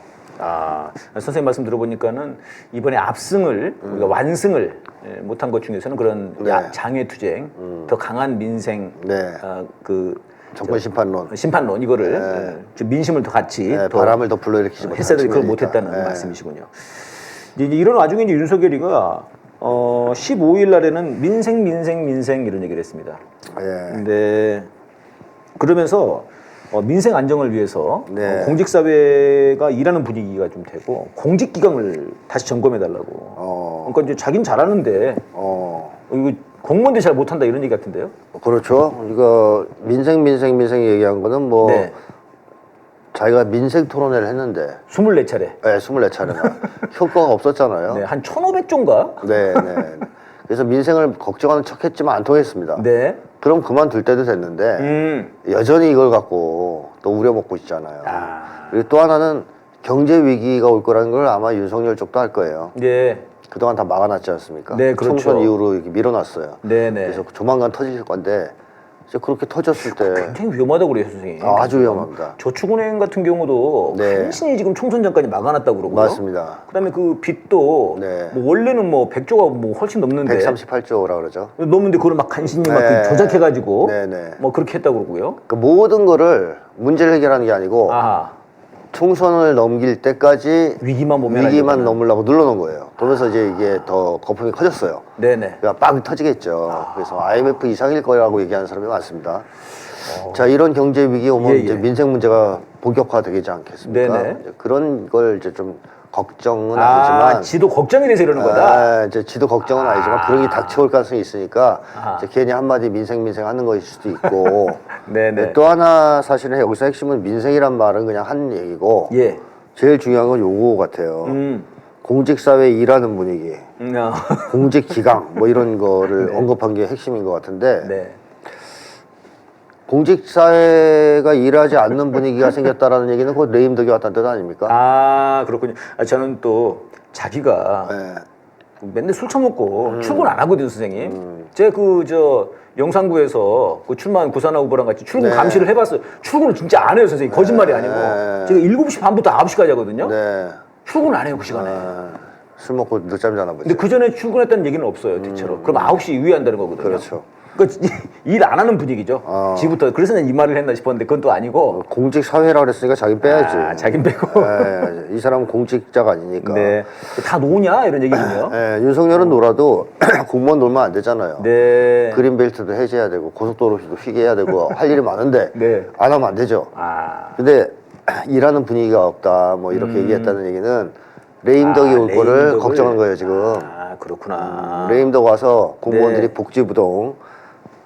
선생님 말씀 들어보니까는 이번에 압승을 우리가 완승을 못한 것 중에서는 그런 네. 장외 투쟁, 더 강한 민생, 네. 정권 심판론. 심판론 이거를 좀 민심을 더 같이 네, 더 바람을 더 불러일으키지 못한 했어야 그걸 측면이니까. 못했다는 네. 말씀이시군요. 이제 이런 와중에 이제 윤석열이가 15일 날에는 민생 이런 얘기를 했습니다. 예. 근데 그러면서 민생 안정을 위해서 네. 공직 사회가 일하는 분위기가 좀 되고 공직 기강을 다시 점검해 달라고. 그러니까 이제 자기는 잘하는데 이거 공무원들이 잘 못한다 이런 얘기 같은데요? 그렇죠. 이거 민생 얘기한 거는 뭐 네. 자기가 민생 토론회를 했는데 24차례. 네, 24차례나 효과가 없었잖아요. 네, 한 1,500조인가? 네, 네. 그래서 민생을 걱정하는 척했지만 안 통했습니다. 네. 그럼 그만둘 때도 됐는데 여전히 이걸 갖고 또 우려먹고 있잖아요. 그리고 또 하나는 경제 위기가 올 거라는 걸 아마 윤석열 쪽도 알 거예요. 네. 그동안 다 막아놨지 않습니까? 네, 그렇죠. 총선 이후로 이렇게 밀어놨어요. 네, 네. 그래서 조만간 터질 건데 이제 그렇게 터졌을 때 굉장히 위험하다고 그래요, 선생님. 아주 위험합니다. 저축은행 같은 경우도 네. 간신히 지금 총선 전까지 막아놨다고 그러고요. 맞습니다. 그다음에 그 빚도 네. 뭐 원래는 뭐 100조가 뭐 훨씬 넘는데 138조라 그러죠. 넘는데 그걸 막 간신히 막 네. 조작해가지고 네, 네. 뭐 그렇게 했다고 그러고요. 그 모든 거를 문제를 해결하는 게 아니고 아하. 총선을 넘길 때까지 위기만 보면 위기만 넘으려고 눌러놓은 거예요. 그러면서 이제 이게 더 거품이 커졌어요. 네네. 그러니까 빵 터지겠죠. 그래서 IMF 이상일 거라고 얘기하는 사람이 많습니다. 자, 이런 경제 위기 오면 예, 이제 예. 민생 문제가 본격화되지 않겠습니까? 네네. 이제 그런 걸 이제 좀 걱정은 아니지만 지도 걱정이 돼서 이러는 거다. 이제 지도 걱정은 아니지만 그런 게 닥쳐올 가능성이 있으니까 아하. 이제 괜히 한마디 민생 하는 것일 수도 있고 네네. 또 하나 사실은 여기서 핵심은 민생이란 말은 그냥 한 얘기고 예. 제일 중요한 건 요거 같아요. 공직사회 일하는 분위기, 공직 기강 뭐 이런 거를 네. 언급한 게 핵심인 것 같은데 네. 공직사회가 일하지 않는 분위기가 생겼다라는 얘기는 곧 레임덕이 왔다는 뜻 아닙니까? 아 그렇군요. 저는 또 자기가 네. 맨날 술 처먹고 출근 안 하거든요, 선생님. 제가 저 영산구에서 그 출마한 구산화 후보랑 같이 출근 네. 감시를 해봤어요. 출근을 진짜 안 해요, 선생님. 거짓말이 아니고. 제가 7시 반부터 9시까지 하거든요. 네. 출근 안 해요, 그 시간에. 술 먹고 늦잠 자나 보죠. 근데 그 전에 출근했다는 얘기는 없어요, 대체로. 그럼 9시 이후에 한다는 거거든요. 그렇죠. 그러니까 일 안 하는 분위기죠. 지금부터. 그래서 난 이 말을 했나 싶었는데 그건 또 아니고. 공직사회라 그랬으니까 자긴 빼야지. 자긴 빼고. 이 사람은 공직자가 아니니까. 네. 다 노냐? 이런 얘기군요. 윤석열은 놀아도 공무원 놀면 안 되잖아요. 네. 그린벨트도 해제해야 되고 고속도로도 휘게 해야 되고 할 일이 많은데 네. 안 하면 안 되죠. 근데 일하는 분위기가 없다 뭐 이렇게 얘기했다는 얘기는 레임덕이 올 거를 레임덕을. 걱정한 거예요 지금. 그렇구나. 레임덕 와서 공무원들이 네. 복지부동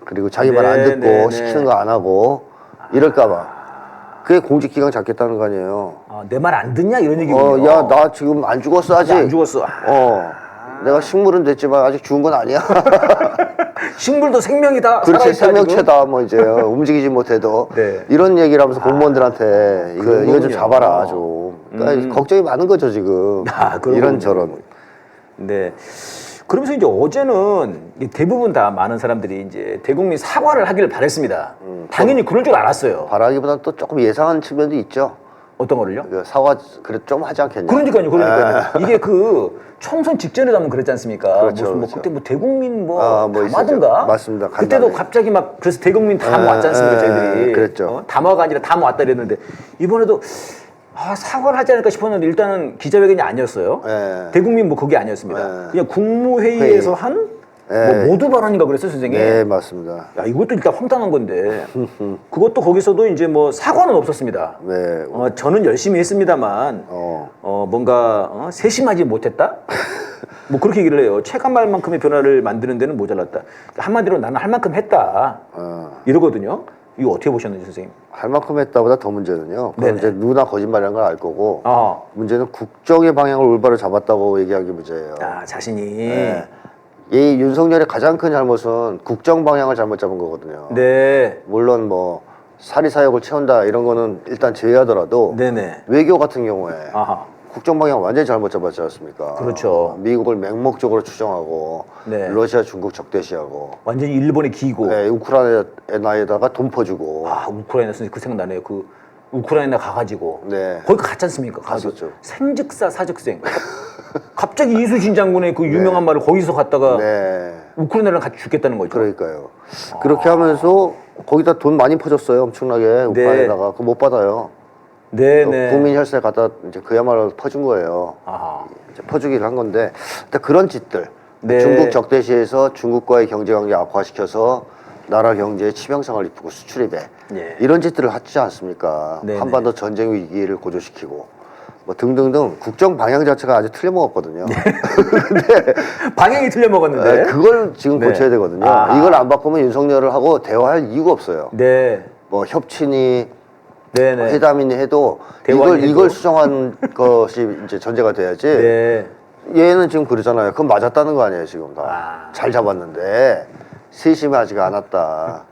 그리고 자기 말 안 듣고 네, 네. 시키는 거 안 하고 이럴까봐 그게 공직기강 잡겠다는 거 아니에요. 내 말 안 듣냐? 이런 얘기군요. 야 나 지금 안 죽었어 아직. 안 죽었어. 내가 식물은 됐지만 아직 죽은 건 아니야. 식물도 생명이다. 그렇지 살아있다, 생명체다 뭐 이제 움직이지 못해도 네. 이런 얘기를 하면서 공무원들한테 이거 좀 그렇군요. 잡아라 좀. 그러니까 걱정이 많은 거죠 지금. 그런 이런 거군요. 저런. 네. 그러면서 이제 어제는 대부분 다 많은 사람들이 이제 대국민 사과를 하기를 바랬습니다. 당연히 그럴 줄 알았어요. 바라기보다는 또 조금 예상한 측면도 있죠. 어떤 거를요? 그 사과 그래도 좀 하지 않겠냐. 그러니까요. 이게 그 총선 직전에도 한번 그랬지 않습니까? 그렇죠, 무슨 뭐 그렇죠. 그때 뭐 대국민 뭐 뭐 담화든가? 있었죠. 맞습니다. 그때도 간담회. 갑자기 막 그래서 대국민 다 모았지 않습니까? 저희들이. 그랬죠. 담화가 아니라 다 모았다 이랬는데 이번에도 사과를 하지 않을까 싶었는데 일단은 기자회견이 아니었어요. 네. 대국민 뭐 그게 아니었습니다. 네. 그냥 국무회의에서 회의. 한 네. 뭐 모두 발언인가 그랬어요, 선생님. 네 맞습니다. 야, 이것도 일단 황당한 건데 그것도 거기서도 이제 뭐 사과는 없었습니다. 네. 저는 열심히 했습니다만 뭔가 세심하지 못했다? 뭐 그렇게 얘기를 해요. 체감할만큼의 변화를 만드는 데는 모자랐다. 한마디로 나는 할 만큼 했다. 이러거든요. 이거 어떻게 보셨는지 선생님? 할 만큼 했다보다 더 문제는요. 그건 네네. 이제 누나 거짓말이라는 걸 알 거고 아, 문제는 국정의 방향을 올바로 잡았다고 얘기한 게 문제예요. 자신이. 네. 이 윤석열의 가장 큰 잘못은 국정 방향을 잘못 잡은 거거든요. 네. 물론 뭐 사리사욕을 채운다 이런 거는 일단 제외하더라도 네네. 외교 같은 경우에 아하. 국정 방향 완전히 잘못 잡았지 않습니까? 그렇죠. 미국을 맹목적으로 추정하고 네. 러시아, 중국 적대시하고 완전히 일본의 기고. 네, 우크라이나에다가 돈 퍼주고 우크라이나 선생님 그 생각나네요. 그 우크라이나 가가지고. 네. 거기 갔지 않습니까? 가가지고 갔었죠. 생즉사 사즉생. 갑자기 이수진 장군의 그 유명한 말을 거기서 갔다가 네. 우크라이나랑 같이 죽겠다는 거죠. 그러니까요. 그렇게 하면서 거기다 돈 많이 퍼줬어요. 엄청나게 우크라이나가 그거 못 받아요. 네네. 국민 혈세 갖다 이제 그야말로 퍼준 거예요. 아하. 이제 퍼주기를 한 건데 일단 그런 짓들 네. 중국 적대시에서 중국과의 경제관계 악화시켜서 나라 경제에 치명상을 입히고 수출입에 예. 이런 짓들을 하지 않습니까? 네네. 한반도 전쟁 위기를 고조시키고 뭐 등등등 국정 방향 자체가 아주 틀려먹었거든요. 방향이 틀려 먹었는데. 그걸 지금 네. 고쳐야 되거든요. 아. 이걸 안 바꾸면 윤석열을 하고 대화할 이유가 없어요. 네. 뭐 협친이 네네. 회담이니 해도 대화니 해도. 이걸 수정한 것이 이제 전제가 돼야지. 네. 얘는 지금 그러잖아요. 그건 맞았다는 거 아니에요, 지금 다. 아. 잘 잡았는데 세심하지가 않았다.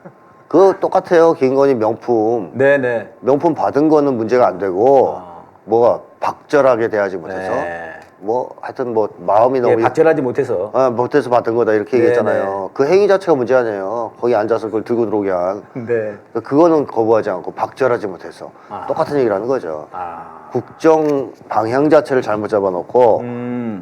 그거 똑같아요. 김건희 명품. 네네. 명품 받은 거는 문제가 안 되고 뭐가 박절하게 대하지 못해서 네. 뭐 하여튼 뭐 마음이 예, 너무 박절하지 못해서. 못해서 받은 거다 이렇게 얘기했잖아요. 그 행위 자체가 문제 아니에요. 거기 앉아서 그걸 들고 들어오게 한. 네. 그거는 거부하지 않고 박절하지 못해서 똑같은 얘기를 하는 거죠. 아. 국정 방향 자체를 잘못 잡아놓고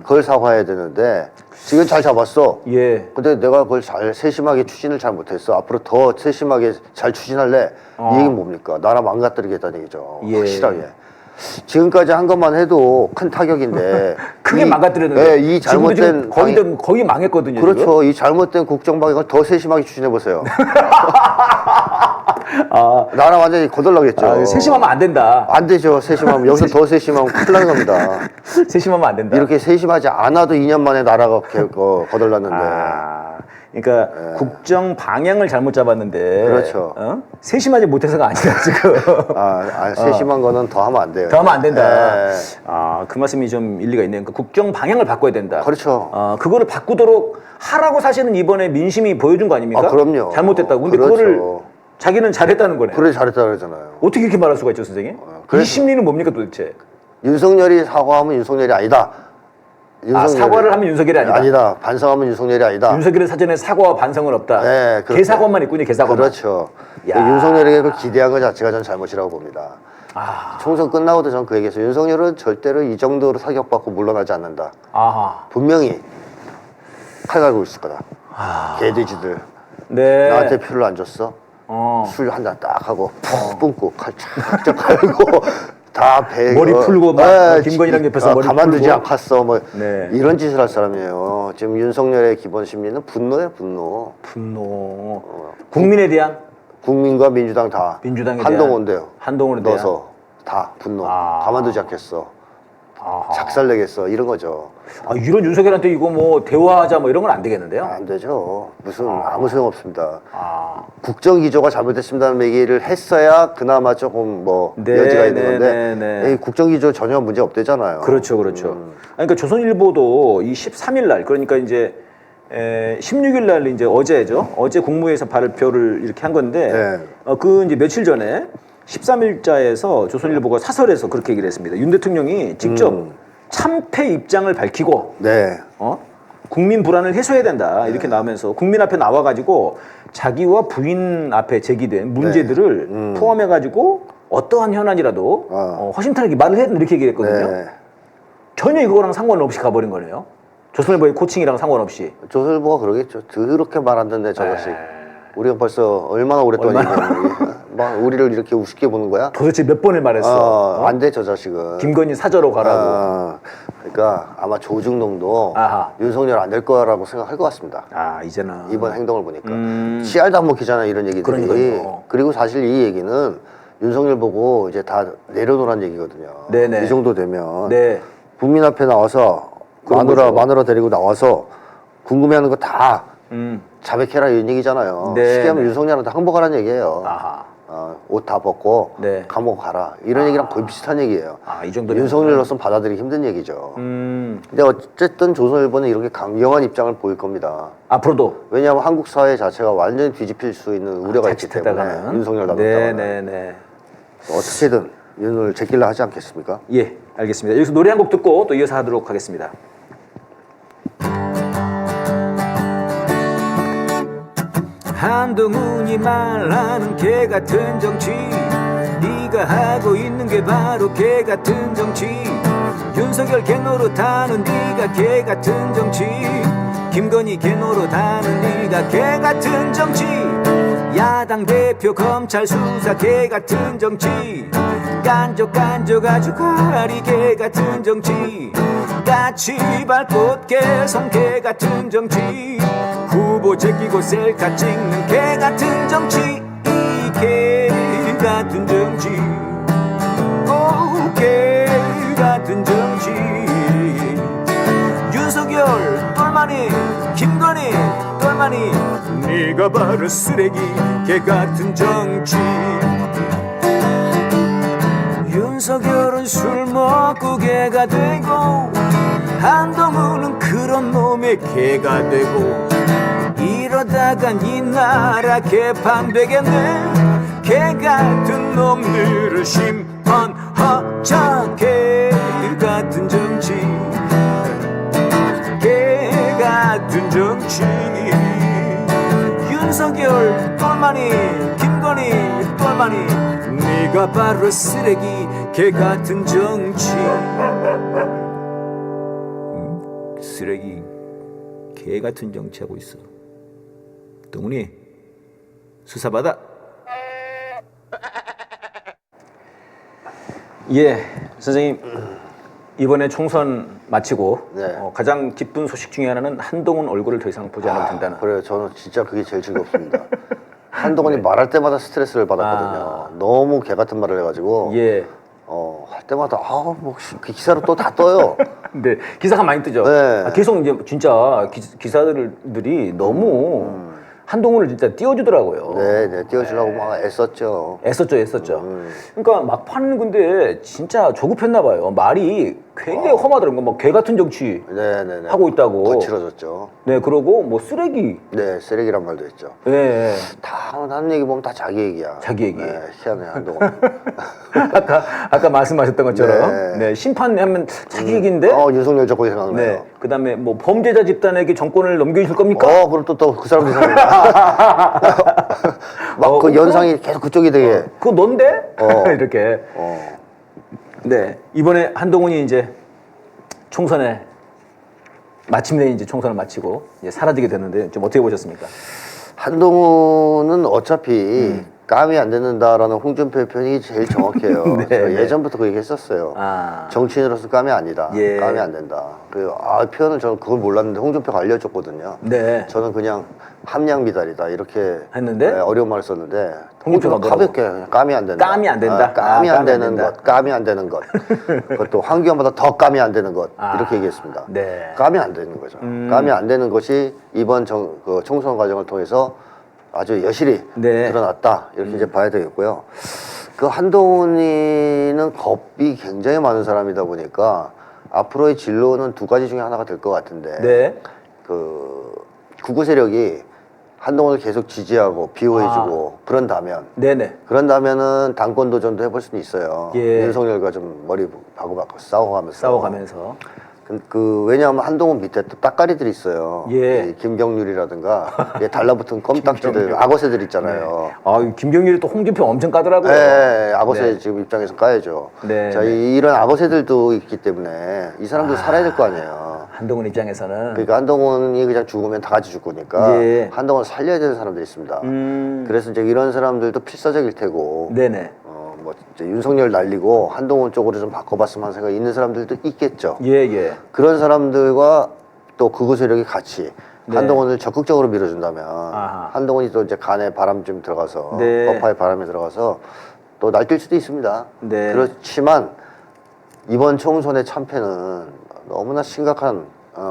그걸 사과해야 되는데 지금 잘 잡았어. 예. 근데 내가 그걸 잘 세심하게 추진을 잘 못했어. 앞으로 더 세심하게 잘 추진할래. 이 얘기는 뭡니까? 나라 망가뜨리겠다는 얘기죠. 예. 확실하게. 지금까지 한 것만 해도 큰 타격인데 크게 망가뜨렸는데. 네, 이 지금도 지금 잘못된 거의 망했거든요. 그렇죠. 지금. 이 잘못된 국정 방향을 더 세심하게 추진해 보세요. 아, 나라 완전히 거덜나겠죠. 세심하면 안 된다. 안 되죠. 세심하면 여기서 더 세심하면 큰일 나는 겁니다. 세심하면 안 된다. 이렇게 세심하지 않아도 2년 만에 나라가 거덜났는데. 그러니까 국정 방향을 잘못 잡았는데. 그렇죠. 세심하지 못해서가 아니라 지금. 세심한 거는 더 하면 안 돼요. 더 하면 안 된다. 네. 그 말씀이 좀 일리가 있네요. 그러니까 국정 방향을 바꿔야 된다. 그렇죠. 그거를 바꾸도록 하라고 사실은 이번에 민심이 보여준 거 아닙니까? 그럼요. 잘못됐다고. 근데 그렇죠. 그거를 자기는 잘했다는 거네. 그래 잘했다 그러잖아요. 어떻게 이렇게 말할 수가 있죠, 선생님? 이 심리는 뭡니까 도대체? 윤석열이 사과하면 윤석열이 아니다. 사과를 하면 윤석열이 아니다. 아니다. 반성하면 윤석열이 아니다. 윤석열은 사전에 사과와 반성은 없다. 네, 개사과만 있군요, 개사과만. 그렇죠. 야. 윤석열에게 그 기대한 것 자체가 전 잘못이라고 봅니다. 총선 끝나고도 전 그 얘기했어요. 윤석열은 절대로 이 정도로 사격받고 물러나지 않는다. 아하. 분명히 칼 갈고 있을 거다. 개돼지들. 네. 나한테 표를 안 줬어? 술 한 잔 딱 하고 푹 뿜고 칼 착착 갈고 다 머리 풀고 막 김건희랑 옆에서 머리 가만두지 풀고. 않겠어 뭐 네. 이런 짓을 할 사람이에요. 지금 윤석열의 기본 심리는 분노예요, 분노. 분노. 국민에 대한 국민과 민주당 다 민주당에 한동훈도요. 한동훈에 대한 넣어서 다 분노. 가만두지 않겠어. 작살내겠어 이런 거죠. 이런 윤석열한테 이거 뭐 대화하자 뭐 이런 건 안 되겠는데요? 안 되죠. 무슨 아무 소용 없습니다. 국정 기조가 잘못됐습니다는 얘기를 했어야 그나마 조금 뭐 여지가 있는 건데 국정 기조 전혀 문제 없대잖아요. 그렇죠, 그렇죠. 그러니까 조선일보도 이 13일 날 그러니까 이제 16일 날 이제 어제죠. 어제 국무회에서 발표를 이렇게 한 건데 그 이제 며칠 전에 13일자에서 조선일보가 사설에서 그렇게 얘기를 했습니다. 윤 대통령이 직접 참패 입장을 밝히고 국민 불안을 해소해야 된다 이렇게 나오면서 국민 앞에 나와가지고 자기와 부인 앞에 제기된 문제들을 포함해가지고 어떠한 현안이라도 허심탄회하게 말을 해야 된다 이렇게 얘기를 했거든요. 전혀 이거랑 상관없이 가버린 거네요. 조선일보의 코칭이랑 상관없이. 조선일보가 그러겠죠. 더럽게 말 안 듣네 저것이. 우리가 벌써 얼마나 오랫동안 얘기했는데 막 우리를 이렇게 우습게 보는 거야? 도대체 몇 번을 말했어? 안 돼 저 자식은. 김건희 사저로 가라고. 그러니까 아마 조중동도 윤석열 안 될 거라고 생각할 것 같습니다. 이제는 이번 행동을 보니까 씨알도 안 먹히잖아 이런 얘기들이. 그러니까요. 그리고 사실 이 얘기는 윤석열 보고 이제 다 내려놓으란 얘기거든요. 네네. 이 정도 되면 국민 앞에 나와서 마누라 데리고 나와서 궁금해하는 거 다 자백해라 이런 얘기잖아요. 쉽게 하면 윤석열한테 항복하라는 얘기예요. 옷 다 벗고 감옥 가라 이런 얘기랑 거의 비슷한 얘기예요. 이 정도면 윤석열로서는 받아들이기 힘든 얘기죠. 근데 어쨌든 조선일보는 이렇게 강경한 입장을 보일 겁니다. 앞으로도. 왜냐하면 한국 사회 자체가 완전히 뒤집힐 수 있는 우려가 있기 때문에 윤석열 나갔다가 어떻게든 윤을 제끼려 하지 않겠습니까? 예, 알겠습니다. 여기서 노래 한 곡 듣고 또 이어서 하도록 하겠습니다. 한동훈이 말하는 개 같은 정치, 네가 하고 있는 게 바로 개 같은 정치. 윤석열 개 노릇하는 네가 개 같은 정치, 김건희 개 노릇하는 네가 개 같은 정치. 야당 대표 검찰 수사 개 같은 정치, 깐족깐족 아주 가리개 같은 정치 까치 밟고 개성 개 같은 정치 후보 제끼고 셀카 찍는 개 같은 정치 이 개 같은 정치 개 같은 정치 윤석열 똘마니 김건희 똘마니 네가 바로 쓰레기 개 같은 정치 윤석열은 술 먹고 개가 되고 한동훈은 그런 놈의 개가 되고 이러다간 이 나라 개판되겠네 개 같은 놈들을 심판하자 개 같은 정치 개 같은 정치 윤석열 똘마니 김건희 똘마니 네가 바로 쓰레기 개 같은 정치 쓰레기 개 같은 정치하고 있어 동훈이 수사받아 예 선생님 이번에 총선 마치고 네. 가장 기쁜 소식 중에 하나는 한동훈 얼굴을 더 이상 보지 않아도 된다는 그래요. 저는 진짜 그게 제일 즐겁습니다. 한동훈이 말할 때마다 스트레스를 받았거든요. 너무 개 같은 말을 해가지고 예. 할 때마다 뭐 그 기사로 또 다 떠요. 네 기사가 많이 뜨죠. 네. 계속 이제 진짜 기사들이 너무 한동훈을 진짜 띄워주더라고요. 네, 띄워주려고 막 애썼죠. 애썼죠. 그러니까 막판은 근데 진짜 조급했나 봐요. 말이 굉장히 험하더라고요. 뭐 개 같은 정치 네. 하고 있다고. 거칠어졌죠. 네, 그러고 뭐 쓰레기. 네, 쓰레기란 말도 했죠. 네. 다 하는 얘기 보면 다 자기 얘기야. 자기 얘기. 네, 희한해 한동훈. 아까 말씀하셨던 것처럼 네. 네, 심판하면 자기 얘기인데. 윤석열 저거 생각나요. 네. 그다음에 뭐 범죄자 집단에게 정권을 넘겨줄 겁니까? 그럼 또 그 사람들이 생각나. 막 그 연상이 계속 그쪽이 되게. 그거 넌데? 이렇게. 네. 이번에 한동훈이 이제 총선에 마침내 이제 총선을 마치고 이제 사라지게 됐는데 좀 어떻게 보셨습니까? 한동훈은 어차피 감이 안 듣는다라는 홍준표의 표현이 제일 정확해요. 네, 제가 네. 예전부터 그 얘기 했었어요. 정치인으로서 감이 아니다. 예. 감이 안 된다. 그 표현을 저는 그걸 몰랐는데 홍준표가 알려줬거든요. 네. 저는 그냥 함량 미달이다 이렇게 했는데? 네, 어려운 말을 썼는데 홍준표가 홍준표가 가볍게 감이 안 된다. 감이 안 된다? 감이 안 되는 된다. 것, 감이 안 되는 것. 그것도 황교안보다 더 감이 안 되는 것 이렇게 얘기했습니다. 네. 감이 안 되는 거죠. 감이 안 되는 것이 이번 그 총선 과정을 통해서 아주 여실히 네. 드러났다 이렇게 이제 봐야 되겠고요. 그 한동훈이는 겁이 굉장히 많은 사람이다 보니까 앞으로의 진로는 두 가지 중에 하나가 될 것 같은데 네. 그 구구 세력이 한동훈을 계속 지지하고 비호해주고 그런다면은 당권 도전도 해볼 수는 있어요. 예. 윤석열과 좀 머리 바꿔 싸워가면서. 왜냐하면 한동훈 밑에 또 따까리들이 있어요. 예. 이 김경률이라든가 달라붙은 껌딱지들, 악어새들 있잖아요. 네. 김경률이 또 홍준표 엄청 까더라고요. 네, 악어새 네. 지금 입장에서 까야죠. 네, 자, 네. 이런 악어새들도 있기 때문에 이 사람들 살아야 될 거 아니에요. 한동훈 입장에서는 그러니까 한동훈이 그냥 죽으면 다 같이 죽으니까 예. 한동훈을 살려야 되는 사람들이 있습니다. 그래서 이제 이런 사람들도 필사적일 테고 네네. 뭐 이제 윤석열 날리고 한동훈 쪽으로 좀 바꿔봤으면 하는 생각이 있는 사람들도 있겠죠. 예. 그런 사람들과 또 극우 세력이 같이 네. 한동훈을 적극적으로 밀어준다면 아하. 한동훈이 또 이제 간에 바람 좀 들어가서 네. 허파에 바람이 들어가서 또 날뛸 수도 있습니다. 네. 그렇지만 이번 총선의 참패는 너무나 심각한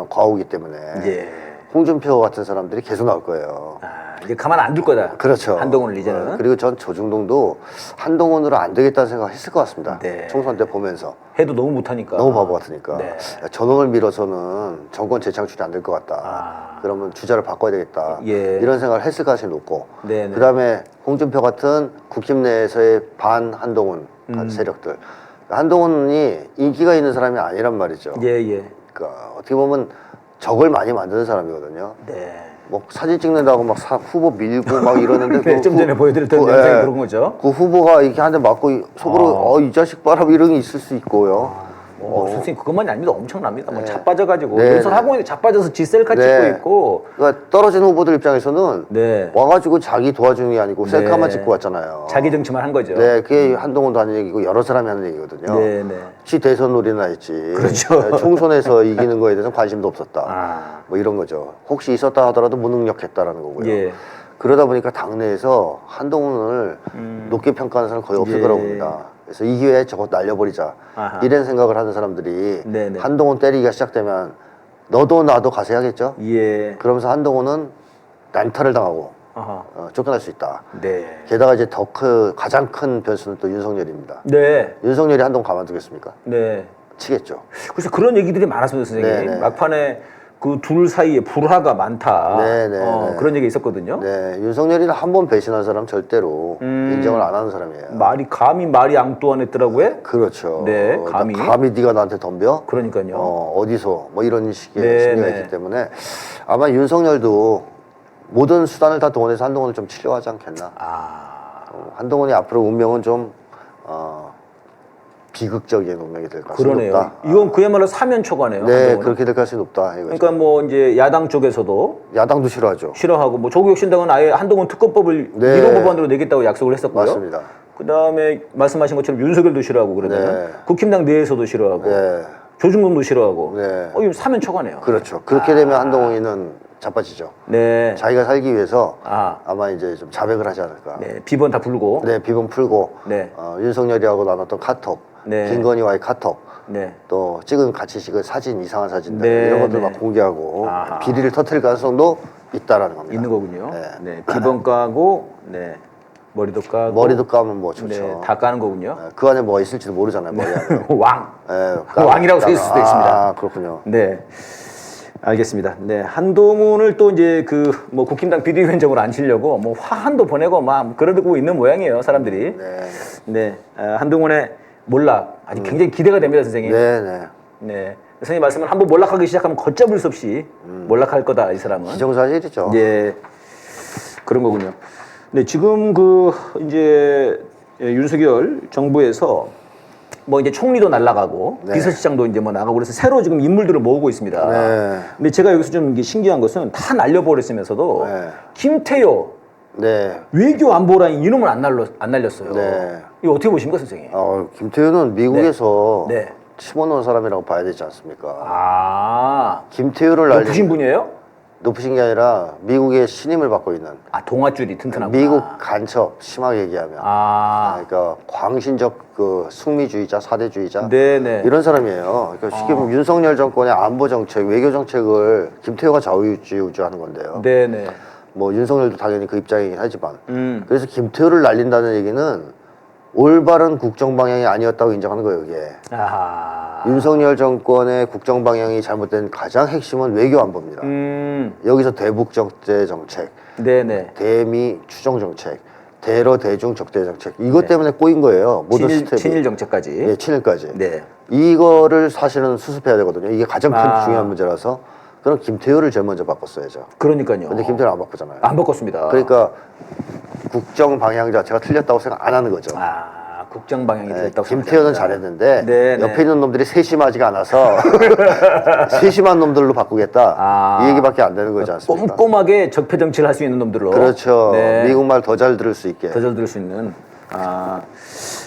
과오이기 때문에 예. 홍준표 같은 사람들이 계속 나올 거예요. 이제 가만 안 둘 거다. 그렇죠. 한동훈을 이제는. 그리고 전 조중동도 한동훈으로 안 되겠다는 생각을 했을 것 같습니다. 네. 총선 때 보면서. 해도 너무 못하니까. 너무 바보 같으니까. 네. 저놈을 밀어서는 정권 재창출이 안 될 것 같다. 그러면 주자를 바꿔야 되겠다. 예. 이런 생각을 했을 가능성이 높고. 네네. 그다음에 홍준표 같은 국힘 내에서의 반 한동훈 세력들. 한동훈이 인기가 있는 사람이 아니란 말이죠. 예. 그러니까 어떻게 보면 적을 많이 만드는 사람이거든요. 네. 뭐 사진 찍는다고 막 후보 밀고 막 이러는데 네, 좀 전에 보여드렸던 영상이 그런 거죠. 그 후보가 이렇게 한 대 맞고 속으로 이 자식 봐라 이런 게 있을 수 있고요. 선생님 그것만이 아닙니다. 엄청납니다. 뭐 네. 자빠져가지고 네, 연설 하고 있는데 자빠져서 지 셀카 네. 찍고 있고. 그러니까 떨어진 후보들 입장에서는 네. 와가지고 자기 도와주는 게 아니고 셀카만 네. 찍고 왔잖아요. 자기 정치만 한 거죠. 네, 그게 한동훈도 하는 얘기고 여러 사람이 하는 얘기거든요. 네, 네. 지 대선 놀이나 했지. 그렇죠. 네, 총선에서 이기는 거에 대해서 관심도 없었다. 아. 뭐 이런 거죠. 혹시 있었다 하더라도 무능력했다라는 거고요. 예. 그러다 보니까 당내에서 한동훈을 높게 평가하는 사람은 거의 없을 예. 거라고 봅니다. 그래서 이 기회에 저거 날려버리자. 아하. 이런 생각을 하는 사람들이 네네. 한동훈 때리기가 시작되면 너도 나도 가세야겠죠. 예. 그러면서 한동훈은 난타를 당하고 아하. 쫓겨날 수 있다. 네. 게다가 이제 가장 큰 변수는 또 윤석열입니다. 네. 윤석열이 한동훈 가만두겠습니까? 네. 치겠죠. 그래서 그런 얘기들이 많았습니다, 선생님. 네네. 막판에 그 둘 사이에 불화가 많다. 네네. 그런 얘기 있었거든요. 네, 윤석열이는 한 번 배신한 사람 절대로 인정을 안 하는 사람이에요. 말이 앙뚜아냈더라고요. 그렇죠. 네, 감히. 네가 나한테 덤벼? 그러니까요. 어디서? 뭐 이런 식의 네, 심리가 네. 있기 때문에 아마 윤석열도 모든 수단을 다 동원해서 한동훈을 좀 치려고 하지 않겠나. 한동훈이 앞으로 운명은 좀 비극적인 운명이 될 가능성이 그러네요. 높다. 이건 그야말로 사면초가네요. 네, 한동훈은. 그렇게 될 가능성이 높다. 이거죠. 그러니까 뭐 이제 야당 쪽에서도 야당도 싫어하죠. 싫어하고 뭐 조국혁신당은 아예 한동훈 특검법을 네. 1호 법안으로 내겠다고 약속을 했었고요. 맞습니다. 그다음에 말씀하신 것처럼 윤석열도 싫어하고 그러면 네. 국힘당 내에서도 싫어하고 네, 조중동도 싫어하고 네. 이거 사면초가네요. 그렇죠. 그렇게 되면 한동훈이는 자빠지죠. 네. 자기가 살기 위해서 아. 아마 이제 좀 자백을 하지 않을까. 네. 비번 다 부르고. 네, 비번 풀고 네. 윤석열이하고 나눴던 카톡, 네. 김건희와의 카톡, 네. 또 같이 찍은 사진, 이상한 사진들 네, 이런 것들 네. 막 공개하고 아하. 비리를 터뜨릴 가능성도 있다라는 겁니다. 있는 거군요. 네. 네. 비번 까고 네. 머리도 까고 머리도 까면 뭐 좋죠. 네. 다 까는 거군요. 네, 그 안에 뭐가 있을지도 모르잖아요. 머리 안에. 왕. 네, 왕이라고 써 있을 수도 있습니다. 아, 그렇군요. 네. 알겠습니다. 네. 한동훈을 또 이제 뭐 국힘당 비대위원장으로 앉히려고 뭐 화한도 보내고 막 그러고 있는 모양이에요, 사람들이. 네, 네. 한동훈의 몰락 아주 굉장히 기대가 됩니다, 선생님. 네, 네. 네. 선생님 말씀은 한번 몰락하기 시작하면 걷잡을 수 없이 몰락할 거다, 이 사람은. 기정사실이죠. 예. 그런 거군요. 네, 지금 이제 윤석열 정부에서 뭐 이제 총리도 날아가고 네. 비서실장도 이제 뭐 나가고 그래서 새로 지금 인물들을 모으고 있습니다. 네. 근데 제가 여기서 좀 이게 신기한 것은 다 날려버렸으면서도 네. 김태효 네. 외교 안보라인 이놈을 안 날렸어요. 네. 이거 어떻게 보십니까, 선생님? 김태효는 미국에서 네. 심어놓은 사람이라고 봐야 되지 않습니까? 아, 김태효를 날린 높으신 분이에요? 높으신 게 아니라 미국의 신임을 받고 있는 아, 동아줄이 튼튼하구나. 미국 간첩 심하게 얘기하면 그러니까 광신적 그 숙미주의자 사대주의자 네네. 이런 사람이에요. 그러니까 쉽게 보면 윤석열 정권의 안보 정책 외교 정책을 김태효가 좌우지우지하는 건데요. 네네. 뭐 윤석열도 당연히 그 입장이긴 하지만 그래서 그래서 김태효를 날린다는 얘기는 올바른 국정 방향이 아니었다고 인정하는 거예요. 이게 아하. 윤석열 정권의 국정 방향이 잘못된 가장 핵심은 외교 안보입니다. 여기서 대북 적대 정책, 네네. 대미 추정 정책, 대러 대중 적대 정책 이것 때문에 꼬인 거예요. 모든 스텝이. 친일 정책까지. 예, 친일까지. 네. 이거를 사실은 수습해야 되거든요. 이게 가장 큰 아. 중요한 문제라서 그럼 김태효를 제일 먼저 바꿨어야죠. 그러니까요. 근데 김태효를 안 바꾸잖아요. 안 바꿨습니다. 그러니까 국정 방향 자체가 틀렸다고 생각 안 하는 거죠. 국정 방향이 네, 됐다고 김태효는 생각합니다. 잘했는데 네, 네. 옆에 있는 놈들이 세심하지가 않아서 세심한 놈들로 바꾸겠다 이 얘기밖에 안 되는 거지 않습니까? 꼼꼼하게 적폐 정치를 할 수 있는 놈들로. 그렇죠. 네. 미국말 더 잘 들을 수 있게. 더 잘 들을 수 있는.